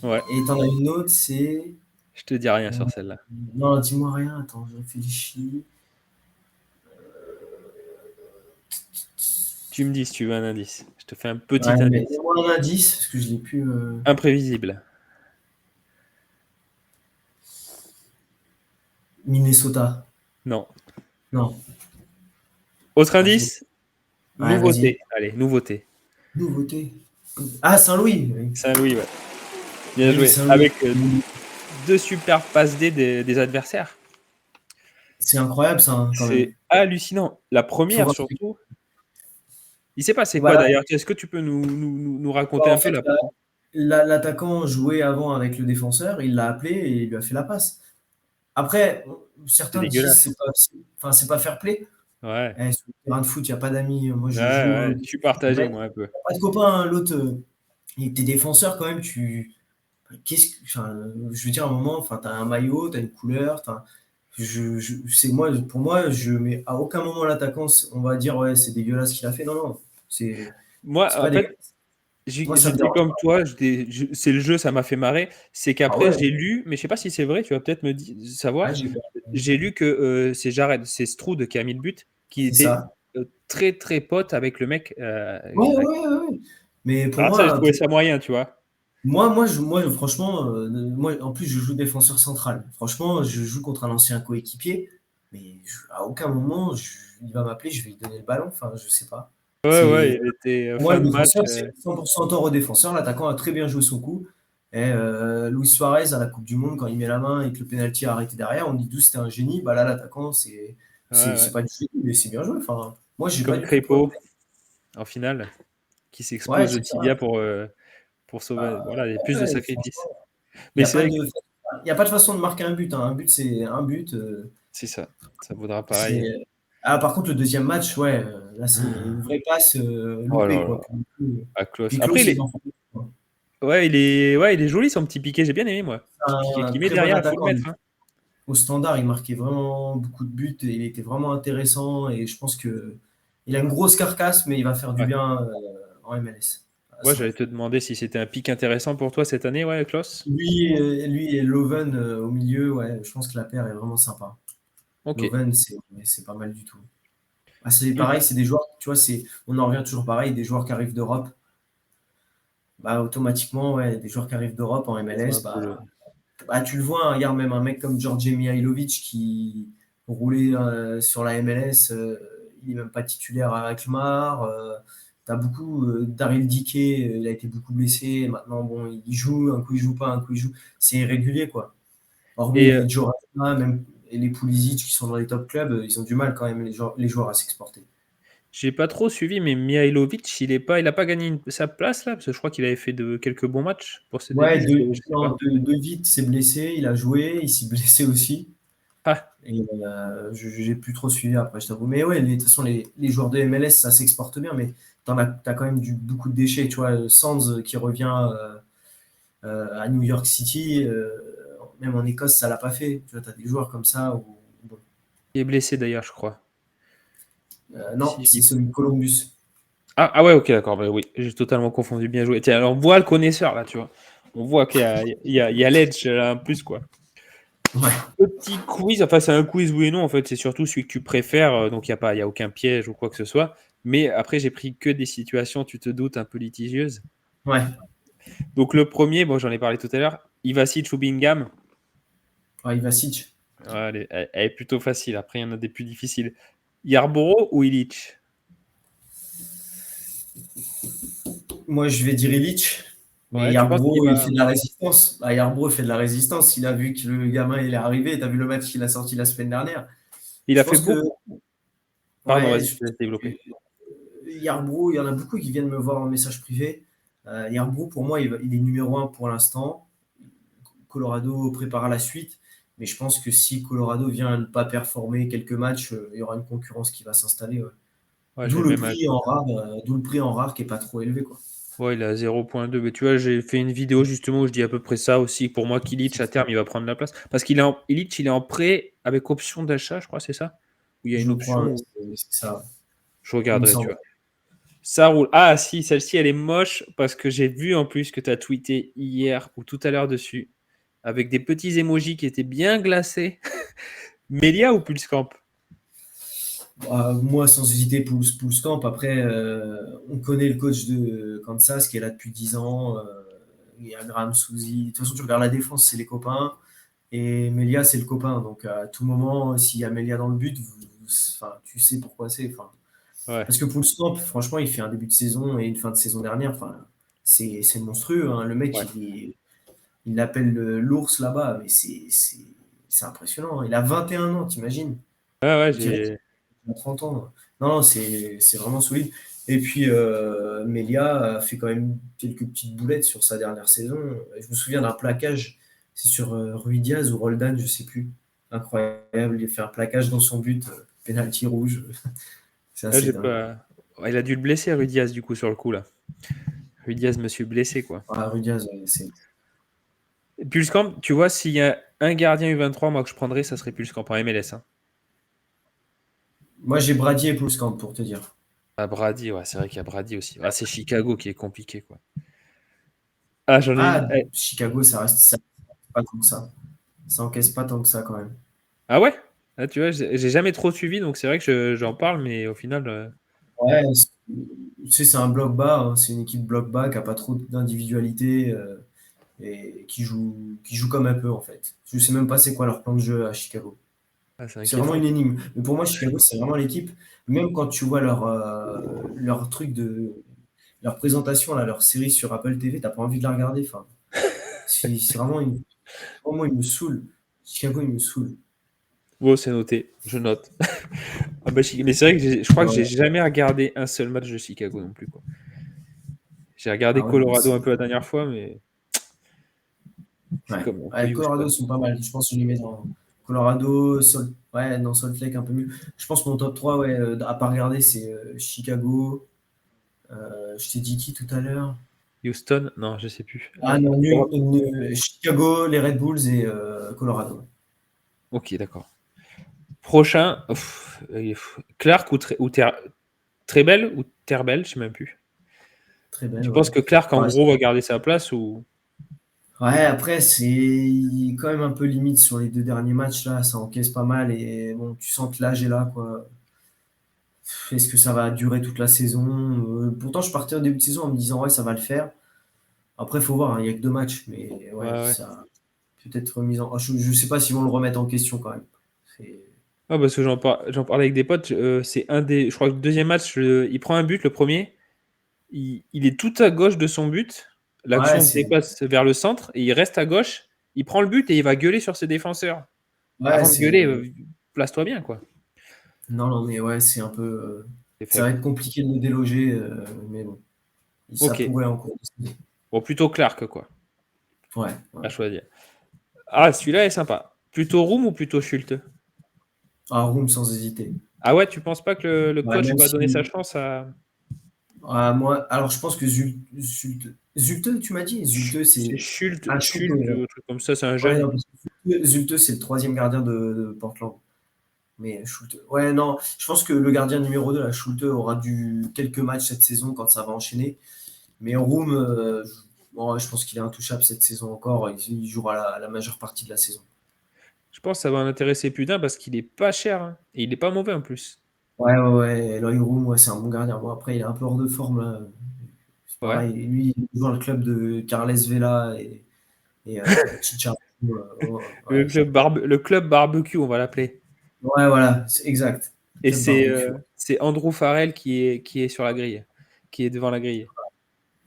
Ouais, Et t'en as une autre, c'est. je te dis rien euh, sur celle-là. non, dis-moi rien. Attends, je réfléchis. Tu me dis si tu veux un indice. Je te fais un petit Ouais, mais indice. moi un indice, parce que je l'ai plus. Imprévisible. Minnesota. Non. Non. Autre Ah, indice? ouais, vas-y. Nouveauté. Allez, nouveauté. Nouveauté. Ah, Saint-Louis. Oui, Saint-Louis, ouais. Bien oui, joué. Saint-Louis. Avec 2 super passes D des adversaires. C'est incroyable, ça, hein, quand C'est même. hallucinant. La Faut première, voir. surtout. Il s'est passé quoi Voilà. d'ailleurs? Est-ce que tu peux nous Bah, raconter en un peu fait, la. l'attaquant jouait avant avec le défenseur. Il l'a appelé et il lui a fait la passe. Après, C'est certains disent dégueulasse. enfin, c'est pas fair play. Ouais. Sur le terrain de foot, il n'y a pas d'amis. Moi, Ouais, je joue. ouais. Je suis partagé, Ouais, moi, un peu. pas de copain, hein. L'autre, il était défenseur quand même. Enfin, je veux dire, à un moment, enfin, t'as un maillot, t'as une couleur. C'est moi, pour moi, je mets à aucun moment l'attaquant, on va dire, ouais, c'est dégueulasse ce qu'il a fait. Non, non, c'est Moi, c'est en pas fait, dégueulasse. Moi, ça me j'étais dérange comme pas. toi. C'est le jeu, ça m'a fait marrer. C'est Ah qu'après, ouais, j'ai lu, mais je sais pas si c'est vrai, tu vas peut-être ah, savoir. j'ai peur. J'ai lu que c'est Jared, c'est Stroud qui a mis le but, qui C'est était ça. très très pote avec le mec. Ouais, ouais, ouais, ouais. Mais pour Alors ça, j'ai moi, trouvé ça moyen, tu vois. franchement, moi, en plus, je joue défenseur central. Franchement, je joue contre un ancien coéquipier, mais à aucun moment, il va m'appeler, je vais lui donner le ballon. Enfin, je sais pas. Ouais, ouais, C'est il était Pour moi, fin le de match. défenseur, c'est 100% tort au défenseur. L'attaquant a très bien joué son coup. Luis Suarez à la Coupe du Monde, quand il met la main et que le penalty a arrêté derrière, on dit d'où c'était un génie. Bah là, l'attaquant, Ouais, ouais. c'est pas du génie, mais c'est bien joué. Enfin, moi, j'ai pas Comme du tout de problème. Crépeau en finale, qui Ouais, s'expose le c'est ça. tibia pour sauver. Bah, Voilà, il y a plus de ouais, sacrifices. franchement, il Mais n'y a c'est pas vrai de, que il y a pas de façon de marquer un but, hein. Un but, c'est un but. c'est ça. Ça vaudra pareil. C'est... Ah, par contre, le deuxième match, ouais, là, c'est une vraie passe Oh loupée, là quoi. là, à close. Puis Après, Klose, il en fait, quoi. ouais, il est joli son petit piqué. J'ai bien aimé, moi. Petit piqué Un qu'il met très bon derrière, il faut le attaquant. mettre, hein. Au standard, il marquait vraiment beaucoup de buts et il était vraiment intéressant. Et je pense que il a une grosse carcasse, mais il va faire du Ouais. bien en MLS. Ah, Ouais, ça. j'allais te demander si c'était un pic intéressant pour toi cette année, ouais, Klaus. Lui et Loven au milieu, ouais, je pense que la paire est vraiment sympa. Ok. Loven, c'est pas mal du tout. Ah, c'est Mm. pareil, c'est des joueurs, tu vois, on en revient toujours pareil, des joueurs qui arrivent d'Europe. Bah, automatiquement, ouais, des joueurs qui arrivent d'Europe en C'est MLS, un peu le- tu le vois, hein, regarde même un mec comme Djordje Mihailovic qui roulait sur la MLS, il n'est même pas titulaire à Alkmaar. T'as beaucoup, Daryl Dike, il a été beaucoup blessé. Maintenant, bon, il joue, un coup il joue pas, un coup il joue. C'est irrégulier, quoi. Hormis Et les Joe Rama, même et les Pulisic qui sont dans les top clubs, ils ont du mal quand même, les joueurs à s'exporter. j'ai pas trop suivi, mais Mihailovic, il a pas gagné sa place là, parce que je crois qu'il avait fait quelques bons matchs pour ses débuts. Ouais, Je sais non, pas. De Vite s'est blessé, il a joué, il s'est blessé aussi. Ah, Et j'ai plus trop suivi après, je t'avoue. Mais ouais, de toute façon, les joueurs de MLS, ça s'exporte bien, mais t'as quand même beaucoup de déchets. Tu vois, Sands qui revient à New York City, même en Écosse, ça l'a pas fait. Tu vois, t'as des joueurs comme ça. Bon. il est blessé d'ailleurs, je crois. Non, Si je c'est dis celui de Columbus. ah ouais, ok, d'accord. Bah oui, j'ai totalement confondu. Bien joué. Tiens, alors on voit le connaisseur là, tu vois. On voit qu'il y a l'edge là, en plus, quoi. Ouais, Petit quiz, enfin c'est un quiz oui et non, en fait, c'est surtout celui que tu préfères, donc il y a aucun piège ou quoi que ce soit. Mais après, j'ai pris que des situations, tu te doutes, un peu litigieuses. ouais, Donc le premier, bon, j'en ai parlé tout à l'heure, Ivacic ou Bingham. ouais, Ivacic. Ouais, elle est plutôt facile. Après, il y en a des plus difficiles. Yarborough ou Illich? Moi, je vais dire Illich. Mais Ouais, tu penses qu'il Yarbrough, il va. fait de la résistance. Bah, Yarbrough fait de la résistance. Il a vu que le gamin il est arrivé. Tu as vu le match qu'il a sorti la semaine dernière. Il Je a fait pense que beaucoup. Pardon, ouais, vas-y, je te laisse développer. Yarbrough, il y en a beaucoup qui viennent me voir en message privé. Yarbrough, pour moi, il est numéro un pour l'instant. Colorado prépare la suite. Mais je pense que si Colorado vient à ne pas performer quelques matchs, il y aura une concurrence qui va s'installer. Ouais. Ouais, j'ai le même avis. D'où le prix en rare qui est pas trop élevé, quoi. Ouais, il a 0,2. Mais tu vois, j'ai fait une vidéo justement où je dis à peu près ça aussi. Pour moi, Kilic, à terme, il va prendre la place. Parce Illich, il est en prêt avec option d'achat, je crois, c'est ça? Où il y a une Je option crois, ouais, où c'est ça. je Il me regarderai, tu semble. vois. Ça roule. Ah, si, celle-ci, elle est moche parce que j'ai vu en plus que tu as tweeté hier ou tout à l'heure dessus avec des petits emojis qui étaient bien glacés. Melia ou Pulsecamp? Bah, moi, sans hésiter, Camp. Après, on connaît le coach de Kansas qui est là depuis 10 ans. Il y a Graham Souzy. De toute façon, tu regardes la défense, c'est les copains. Et Melia, c'est le copain. Donc, à tout moment, s'il y a Melia dans le but, enfin, tu sais pourquoi c'est. Enfin, Ouais, parce que Camp, franchement, il fait un début de saison et une fin de saison dernière. Enfin, c'est monstrueux, hein. Le mec, ouais. il l'appelle l'ours là-bas. Mais c'est impressionnant, hein. Il a 21 ans, t'imagines? Ouais, ouais, On dirait j'ai. à 30 ans. Non, non, c'est vraiment solide. Et puis, Melia a fait quand même quelques petites boulettes sur sa dernière saison. Je me souviens d'un plaquage, c'est sur Rui Diaz ou Roldan, je sais plus. Incroyable, il a fait un plaquage dans son but, penalty rouge. C'est Là, assez j'ai dingue. pas. Ouais, il a dû le blesser, Rudiaz, du coup, sur le coup, là. Rudiaz me suis blessé, quoi. Ah, Rui Diaz, c'est. Et Pulsecamp, tu vois, s'il y a un gardien U23, moi, que je prendrais, ça serait Pulsecamp en MLS, hein. Moi, j'ai Brady et Plouskamp pour te dire. Ah, Brady, ouais, c'est vrai qu'il y a Brady aussi. Ah, c'est Chicago qui est compliqué, quoi. Ah, j'en ai une. Ah, Chicago, ça reste pas tant que ça. Ça encaisse pas tant que ça quand même. Ah ouais? Ah, tu vois, j'ai jamais trop suivi, donc c'est vrai que j'en parle, mais au final, Ouais, tu sais, c'est un bloc bas, hein. C'est une équipe bloc bas qui a pas trop d'individualité. Et qui joue comme un peu en fait. Je sais même pas c'est quoi leur plan de jeu à Chicago. ah, c'est C'est vraiment inquiétant. une énigme. Mais pour moi, Chicago, c'est vraiment l'équipe. Même quand tu vois leur truc leur présentation, là, leur série sur Apple TV, t'as pas envie de la regarder. Enfin, C'est vraiment vraiment, il me saoule. Chicago, il me saoule. Bon, c'est noté, je note. Ah bah, mais c'est vrai que je crois que j'ai Ouais. jamais regardé un seul match de Chicago non plus, quoi. J'ai regardé Ah ouais, non, mais Colorado un c'est. peu la dernière fois, mais c'est Ouais. comme un peu Ouais, youche, Colorado quoi. sont pas mal. Je pense que je les mets dans Colorado, ouais, dans Salt Lake un peu mieux. Je pense que mon top 3, ouais, à pas regarder, c'est Chicago. Je t'ai dit qui tout à l'heure? Houston? Non, je sais plus. Ah non, Europe. Chicago, les Red Bulls et Colorado. Ok, d'accord. Prochain, Clark très belle ou Terbel, je sais même plus. Très belle, Tu ouais. penses que Clark, en Ouais, gros, va garder sa place ou... ouais, après, c'est quand même un peu limite sur les 2 derniers matchs, là. Ça encaisse pas mal et bon, tu sens que l'âge est là, quoi. Est-ce que ça va durer toute la saison? Pourtant, je partais au début de saison en me disant, ouais, ça va le faire. Après, il faut voir, hein, il n'y a que 2 matchs, mais Ouais, ouais, ouais. ça peut être remis en. Je ne sais pas s'ils vont le remettre en question quand même. C'est- Ah, parce que j'en parlais avec des potes. C'est un des. Je crois que le deuxième match, il prend un but, le premier. Il est tout à gauche de son but. Ouais, L'action se dépasse vers le centre et il reste à gauche. Il prend le but et il va gueuler sur ses défenseurs. ouais, Avant de gueuler, place-toi bien, quoi. non, non, mais ouais, c'est un peu. C'est Ça va faible. être compliqué de le déloger, mais bon, ça Ok. pourrait en cours de saison. Bon, plutôt Clark, quoi, Ouais, ouais. à choisir. Ah, celui-là est sympa. Plutôt Room ou plutôt Schulte? Ah, Room sans hésiter. Ah ouais, tu penses pas que le Ouais, coach même va donner sa si. chance à. Ah, moi, alors je pense que Zulte, tu m'as dit? Zulte, C'est c'est. Schulte, Ah, Schulte, Schulte, ouais. un truc comme ça, c'est un Ouais, jeune. non, parce que Zulte, c'est le troisième gardien de Portland. Mais Schulte. Ouais, non, je pense que le gardien numéro 2 là, Schulte, aura quelques matchs cette saison quand ça va enchaîner. Mais Room, bon, ouais, je pense qu'il est intouchable cette saison encore. Il jouera la majeure partie de la saison. Je pense que ça va en intéresser plus d'un parce qu'il est pas cher, hein. Et il est pas mauvais en plus. Ouais, ouais, ouais. Eloy Room, ouais, c'est un bon gardien. Bon, après, il est un peu hors de forme là. C'est Ouais. pareil. Lui, il joue dans le club de Carles Vela et Chicharito. Ouais, Le club barbecue, on va l'appeler. ouais, voilà, c'est exact. Et Club barbecue. c'est Andrew Farrell qui est sur la grille, qui est devant la grille.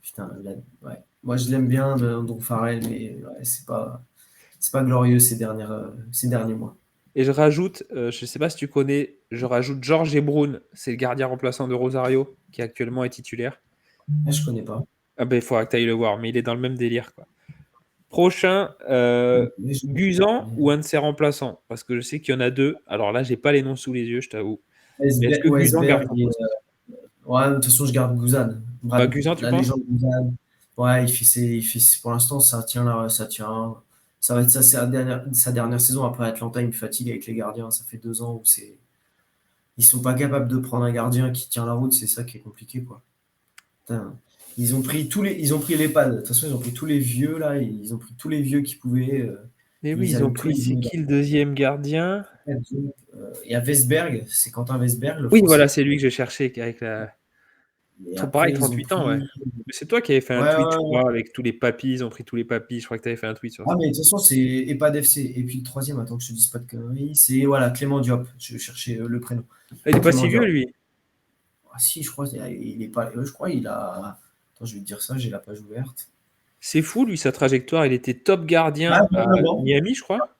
Putain, ouais. Moi, je l'aime bien, Andrew Farrell, mais ouais, c'est pas glorieux ces derniers mois. Et je rajoute, je sais pas si tu connais, je rajoute George Ebroun, c'est le gardien remplaçant de Rosario, qui actuellement est titulaire. Ah, je connais pas. Ah ben, il faudra que tu ailles le voir, mais il est dans le même délire, quoi. Prochain, Mais Guzan ou un de ses remplaçants? Parce que je sais qu'il y en a deux. Alors là, j'ai pas les noms sous les yeux, je t'avoue. Mais est-ce que Guzan garde Weisberg son et, poste? ouais, de toute façon, je garde Guzan. Bah, Guzan, tu La penses? légende Guzan. Ouais, pour l'instant, ça tient là, ça tient. Ça va être sa dernière saison. Après Atlanta, il me fatigue avec les gardiens. Ça fait 2 ans où ils sont pas capables de prendre un gardien qui tient la route. C'est ça qui est compliqué, quoi. Putain. Ils ont pris les pads. De toute façon, ils ont pris tous les vieux là. Ils ont pris tous les vieux qui pouvaient. Mais oui, Ils ils ont avaient pris, pris. c'est qui le deuxième gardien? Il y a Vesberg, c'est Quentin Vesberg, le Oui, voilà, français. c'est lui que je cherchais, avec la. Et Pareil, après, ils ont 38 ans, ouais. pris. Mais c'est toi qui avais fait un Ouais, tweet, je ouais, ouais. crois, avec tous les papis, ils ont pris tous les papis. Je crois que tu avais fait un tweet sur Ah, ça. mais de toute façon, c'est EHPAD FC. Et puis le troisième, attends que je te dise pas de conneries, c'est voilà, Clément Diop. Je cherchais le prénom. Ah, il est pas Clément si vieux, Diop. lui. Ah, si, je crois, il est pas. Je crois, il a. Attends, je vais te dire ça, j'ai la page ouverte. C'est fou, lui, sa trajectoire. Il était top Ah, gardien à 29 ans. Miami, je crois.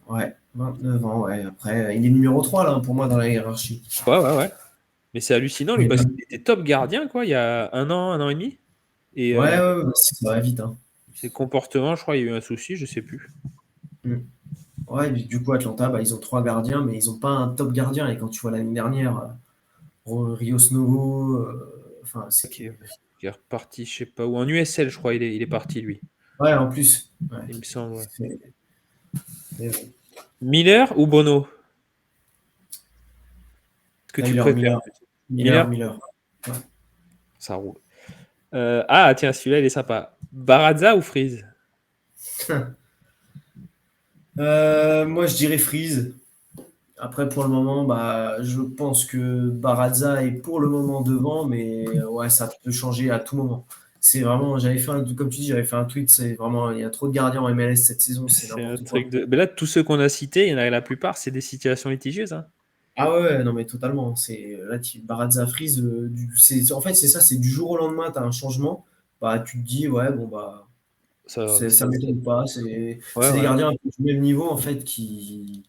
Ouais, 29 ans, ouais. Après, il est numéro 3 là, pour moi, dans la hiérarchie. Ouais, ouais, ouais. Mais c'est hallucinant, lui, Mais, parce qu'il était top gardien, quoi, il y a un an et demi. Et ouais, ouais, ouais, bah, ça va vite, hein. ses comportements, je crois, il y a eu un souci, je sais plus. Mm. Ouais, et puis, du coup, Atlanta, bah, ils ont 3 gardiens, mais ils ont pas un top gardien. Et quand tu vois l'année dernière, Rios Novo, enfin, Ok. c'était. Il est reparti, je sais pas où. En USL, je crois, il est parti, lui. Ouais, en plus. Ouais. Il me semble, ouais. Mais bon. Miller ou Bono? Ce que tu Tyler préfères. Miller. Miller, Miller? Miller. Ouais. Ça roule. Ah, tiens, celui-là, il est sympa. Barazza ou Freeze? Moi, je dirais Freeze. Après, pour le moment, bah, je pense que Barazza est pour le moment devant, mais ouais, ça peut changer à tout moment. C'est vraiment, comme tu dis, j'avais fait un tweet, c'est vraiment, il y a trop de gardiens en MLS cette saison, c'est C'est un n'importe quoi. truc de. Mais là, tous ceux qu'on a cités, il y en a la plupart, c'est des situations litigieuses, hein. Ah ouais, non mais totalement. Là, Barazza Freeze, en fait c'est ça, c'est du jour au lendemain, tu as un changement, bah tu te dis ouais bon bah Ça m'étonne pas. C'est des gardiens un peu du même niveau, en fait, qui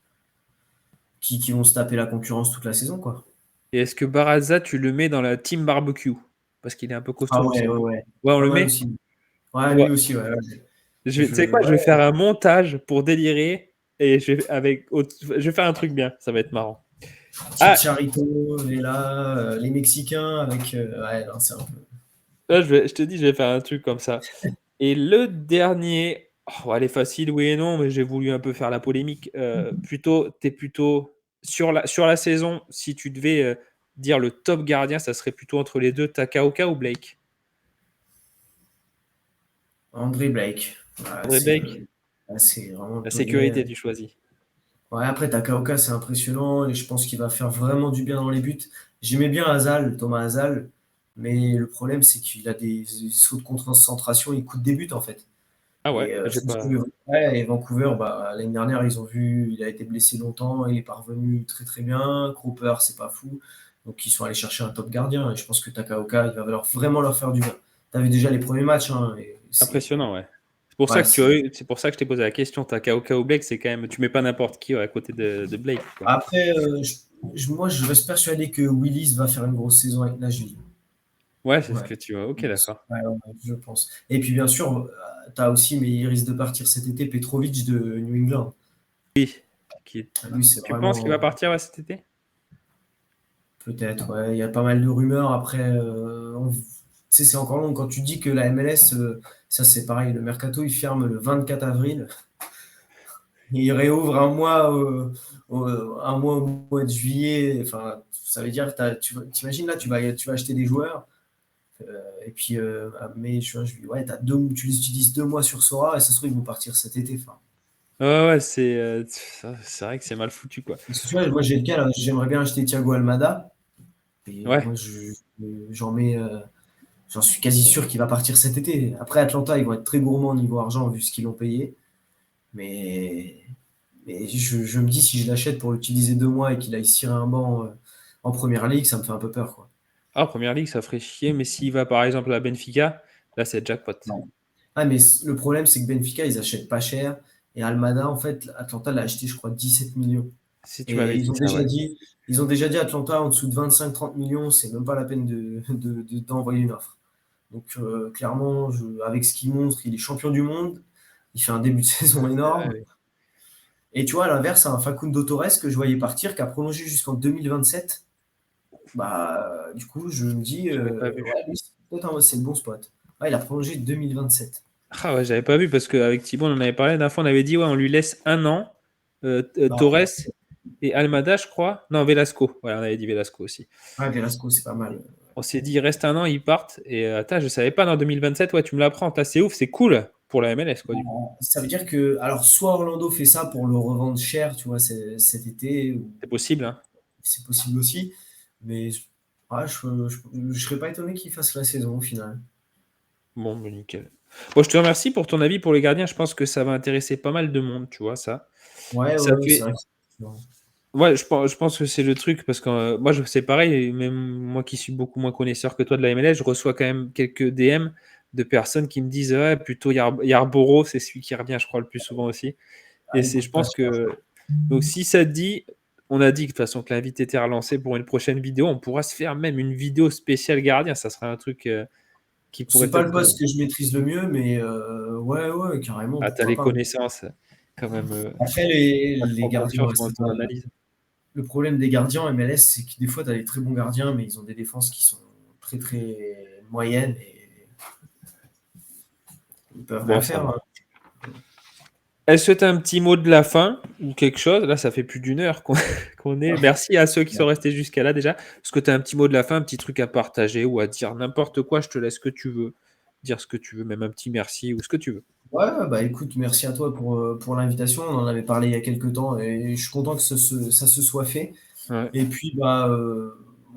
vont se taper la concurrence toute la saison, quoi. Et est-ce que Baraza, tu le mets dans la team barbecue? Parce qu'il est un peu Ah costaud ouais, aussi. ouais. Ouais, on Pas le mal met? aussi. Ouais, Ouais. lui aussi, ouais. Tu sais quoi, je vais faire un montage pour délirer et je vais faire un truc bien. Ça va être marrant. Chicharito, et là, les Mexicains avec. Ouais, non, c'est un peu. Là, je te dis, je vais faire un truc comme ça. Et le dernier, elle est facile, oui et non, mais j'ai voulu un peu faire la polémique. T'es plutôt sur la saison, si tu devais dire le top gardien, ça serait plutôt entre les deux, Takaoka ou Blake? André Blake. André Blake, C'est vraiment le la tonnet. sécurité, tu choisis. Ouais, après, Takaoka, c'est impressionnant et je pense qu'il va faire vraiment du bien dans les buts. J'aimais bien Thomas Hazal, mais le problème, c'est qu'il a des sauts de concentration, il coûte des buts, en fait. Ah ouais, Et, j'ai pas. ouais, et Vancouver, l'année dernière, ils ont vu, il a été blessé longtemps, il est pas revenu très très bien. Cooper, c'est pas fou. Donc ils sont allés chercher un top gardien et je pense que Takaoka, il va vraiment leur faire du bien. T'avais déjà les premiers matchs, hein, et Impressionnant, ouais. C'est pour ça que je t'ai posé la question. Takaoka ou Blake, c'est quand même. Tu mets pas n'importe qui à côté de Blake, quoi. Après, moi, je reste persuadé que Willis va faire une grosse saison avec Nashville. Ouais, c'est ce Ouais. que tu vois. Ok, d'accord. Ouais, je pense. Et puis bien sûr, tu as aussi, mais il risque de partir cet été, Petrovic de New England. Qui... Lui, c'est Tu penses qu'il va vraiment. partir ouais, cet été? Peut-être, ouais. Il y a pas mal de rumeurs. Après, tu sais, c'est encore long. Quand tu dis que la MLS, ça c'est pareil, le mercato, il ferme le 24 avril. Il réouvre un mois au mois de juillet. Enfin, ça veut dire que t'imagines là, tu vas acheter des joueurs. Et puis, mai, juin, juillet, ouais, tu les utilises 2 mois sur Sora et ça se trouve, ils vont partir cet été. Enfin, Ouais, c'est vrai que c'est mal foutu, quoi. parce que tu vois, moi j'ai le cas, là, j'aimerais bien acheter Thiago Almada. Et Ouais. moi, j'en mets, j'en suis quasi sûr qu'il va partir cet été. Après, Atlanta, ils vont être très gourmands niveau argent vu ce qu'ils l'ont payé. Mais, mais je me dis, si je l'achète pour l'utiliser 2 mois et qu'il aille cirer un banc en première ligue, ça me fait un peu peur, quoi. Ah, Première Ligue, ça ferait chier, mais s'il va par exemple à Benfica, là, c'est jackpot. Non. Ah, mais le problème, c'est que Benfica, ils achètent pas cher. Et Almada, en fait, Atlanta l'a acheté, je crois, 17 millions. Si tu Et m'avais dit ça, ouais. ils ont déjà dit Atlanta en dessous de 25-30 millions, c'est même pas la peine d'envoyer une offre. Donc clairement, avec ce qu'il montre, il est champion du monde, il fait un début de saison énorme. Ouais. Et tu vois, à l'inverse, un Facundo Torres que je voyais partir, qui a prolongé jusqu'en 2027. Du coup, je me dis, J'avais pas vu. ouais, lui, c'est le bon spot. Ouais, il a prolongé 2027. Ah ouais, j'avais pas vu parce qu'avec Thibaut, on en avait parlé. La dernière fois, on avait dit, ouais, on lui laisse 1 an. Non, Torres et Almada, je crois. Non, Velasco. Ouais, on avait dit Velasco aussi. ouais, Velasco, c'est pas mal. On s'est dit, il reste 1 an, ils partent. Et attends, je savais pas dans 2027. Ouais, tu me l'apprends. Là, c'est ouf, c'est cool pour la MLS, quoi, du coup. Ça veut dire que, alors, soit Orlando fait ça pour le revendre cher, tu vois, cet été, ou C'est possible, hein. c'est possible aussi, mais ouais, je serais pas étonné qu'il fasse la saison au final. Bon, bah, nickel. Bon, je te remercie pour ton avis pour les gardiens. Je pense que ça va intéresser pas mal de monde, tu vois, ça. Ouais, Ça ouais, c'est fait. vrai que c'est différent. Ouais, je pense que c'est le truc parce que moi, c'est pareil. Même moi qui suis beaucoup moins connaisseur que toi de la MLS, je reçois quand même quelques DM de personnes qui me disent ouais, plutôt Yarborough, c'est celui qui revient, je crois, le plus souvent aussi. Ah, Et il je coûte pas pense cher. que. Donc, si ça te dit, on a dit que de toute façon que l'invité était relancé pour une prochaine vidéo. On pourra se faire même une vidéo spéciale gardien. Ça sera un truc qui pourrait C'est pas le être. poste que je maîtrise le mieux, mais ouais, ouais, carrément, Ah, t'as pourquoi les pas. connaissances quand même. Après, Moi, je les prends gardiens, confiance ouais, dans c'est ton pas. analyse. Le problème des gardiens en MLS, c'est que des fois, tu as des très bons gardiens, mais ils ont des défenses qui sont très, très moyennes et ils peuvent rien Bon, ça faire, va. hein. Est-ce que tu as un petit mot de la fin ou quelque chose? Là, ça fait plus d'1 heure qu'on est. Merci à ceux qui sont restés jusqu'à là déjà. Est-ce que tu as un petit mot de la fin, un petit truc à partager ou à dire n'importe quoi? Je te laisse ce que tu veux. Dire ce que tu veux, même un petit merci ou ce que tu veux. Ouais, bah écoute, merci à toi pour l'invitation. On en avait parlé il y a quelques temps et je suis content que ça se soit fait. Ouais. Et puis, moi,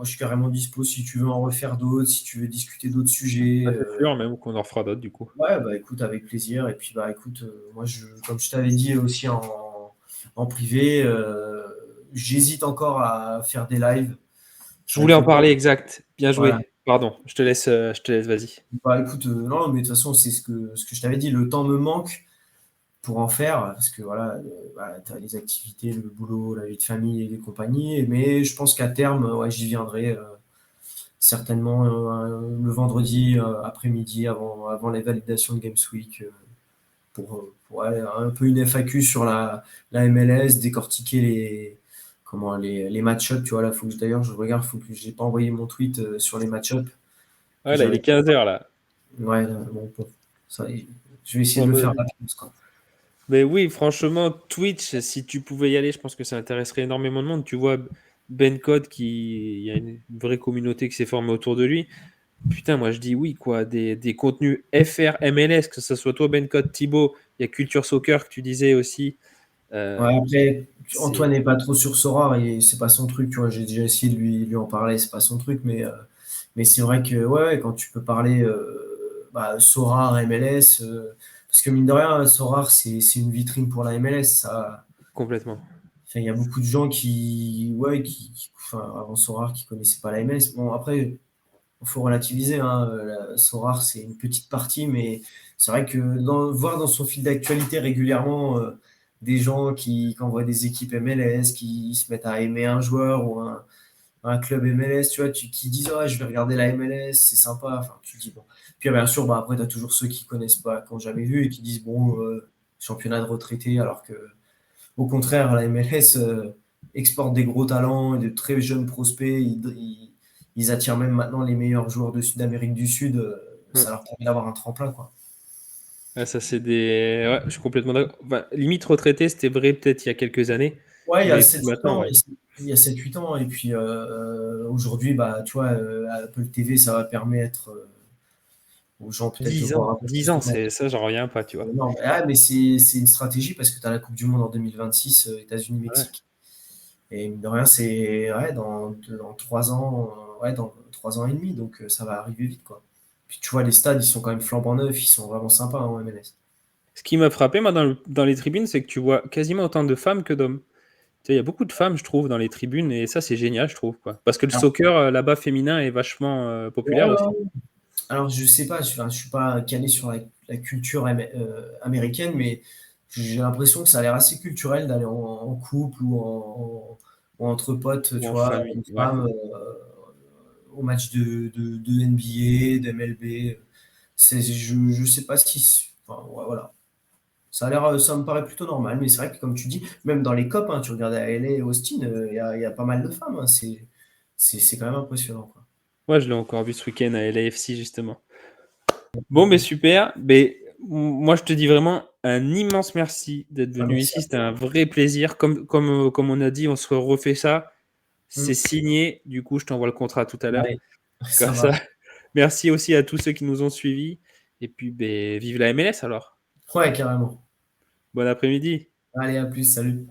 je suis carrément dispo si tu veux en refaire d'autres, si tu veux discuter d'autres sujets. Ah, c'est sûr, même qu'on en refera d'autres du coup. Ouais, bah écoute, avec plaisir. Et puis, bah écoute, moi, comme je t'avais dit aussi en privé, j'hésite encore à faire des lives Je voulais avec en le parler, port. exact. Bien Voilà. joué. Pardon, je te laisse, vas-y. Bah écoute, non, mais de toute façon, c'est ce que je t'avais dit, le temps me manque pour en faire, parce que voilà, bah, tu as les activités, le boulot, la vie de famille et les compagnies, mais je pense qu'à terme, ouais, j'y viendrai certainement le vendredi après-midi avant les validations de Games Week ouais, un peu une FAQ sur la MLS, décortiquer les match-ups, tu vois, là, faut que d'ailleurs je regarde, faut que j'ai pas envoyé mon tweet sur les match-ups que Ouais, là, il est j'avais. 15 heures là. Ouais, bon, ça, je vais essayer Bon, de le bah, faire rapidement, quoi. mais oui, franchement, Twitch, si tu pouvais y aller, je pense que ça intéresserait énormément de monde. Tu vois, Ben Code, il y a une vraie communauté qui s'est formée autour de lui. Putain, moi je dis oui, quoi. Des contenus FR, MLS, que ce soit toi, Ben Code, Thibaut, il y a Culture Soccer que tu disais aussi. Ouais, Euh, après, Antoine c'est n'est pas trop sur Sora et c'est pas son truc, tu vois. J'ai déjà essayé de lui en parler, c'est pas son truc, mais c'est vrai que ouais, quand tu peux parler bah, Sora, MLS, parce que mine de rien, Sora, c'est une vitrine pour la MLS. Ça, complètement. enfin, il y a beaucoup de gens ouais, enfin, avant Sora, qui connaissaient pas la MLS. Bon, après, il faut relativiser, hein. Sora, c'est une petite partie, mais c'est vrai que voir dans son fil d'actualité régulièrement des gens qui envoient des équipes MLS, qui se mettent à aimer un joueur ou un club MLS, tu vois, qui disent ouais, je vais regarder la MLS, c'est sympa. Enfin, tu dis bon. Puis bien sûr, bah, après, tu as toujours ceux qui connaissent pas, qui n'ont jamais vu et qui disent bon, championnat de retraités, alors que au contraire, la MLS exporte des gros talents et de très jeunes prospects. Ils attirent même maintenant les meilleurs joueurs d'Amérique du Sud. Ça Ouais. leur permet d'avoir un tremplin, quoi. Ouais, ça, c'est des. Ouais, je suis complètement d'accord. Enfin, limite retraité, c'était vrai peut-être il y a quelques années. Ouais, il y a Mais 7-8 maintenant, ans. ouais. Il y a 7-8 ans. Et puis aujourd'hui, bah, tu vois, Apple TV, ça va permettre aux gens peut-être de 10 voir ans. un peu 10 plus ans, de matchs. c'est ça, j'en reviens pas, tu vois. Non, mais c'est une stratégie parce que tu as la Coupe du Monde en 2026, Ouais. États-Unis-Mexique. Et mine de rien, c'est ouais, dans 3 ans, ouais, dans 3 ans et demi, donc ça va arriver vite, quoi. Puis tu vois, les stades, ils sont quand même flambant neufs, ils sont vraiment sympas en MLS. Ce qui m'a frappé, moi, dans les tribunes, c'est que tu vois quasiment autant de femmes que d'hommes. Tu sais, il y a beaucoup de femmes, je trouve, dans les tribunes, et ça, c'est génial, je trouve, quoi. Parce que le Alors, soccer, là-bas, féminin, est vachement ouais, populaire ouais, aussi. ouais. Alors, je sais pas, enfin, je suis pas calé sur la culture américaine, mais j'ai l'impression que ça a l'air assez culturel d'aller en couple ou entre potes, Ou tu en vois, famille, une ouais. femme au match de NBA, d'MLB. Je sais pas si. Enfin, ouais, voilà. Ça me paraît plutôt normal, mais c'est vrai que comme tu dis, même dans les COP, hein, tu regardes à LA et Austin, il y a pas mal de femmes, hein, c'est quand même impressionnant, quoi. Moi, je l'ai encore vu ce week-end à LAFC, justement. Bon, mais super. Mais moi, je te dis vraiment un immense merci d'être Ah, venu merci à ici. C'était toi. un vrai plaisir. Comme on a dit, on se refait ça. C'est Mm. signé. Du coup, je t'envoie le contrat tout à l'heure. Allez, ça Comme ça. marche. Merci aussi à tous ceux qui nous ont suivis. Et puis, ben, vive la MLS alors. Ouais, carrément. Bon après-midi. Allez, à plus, salut.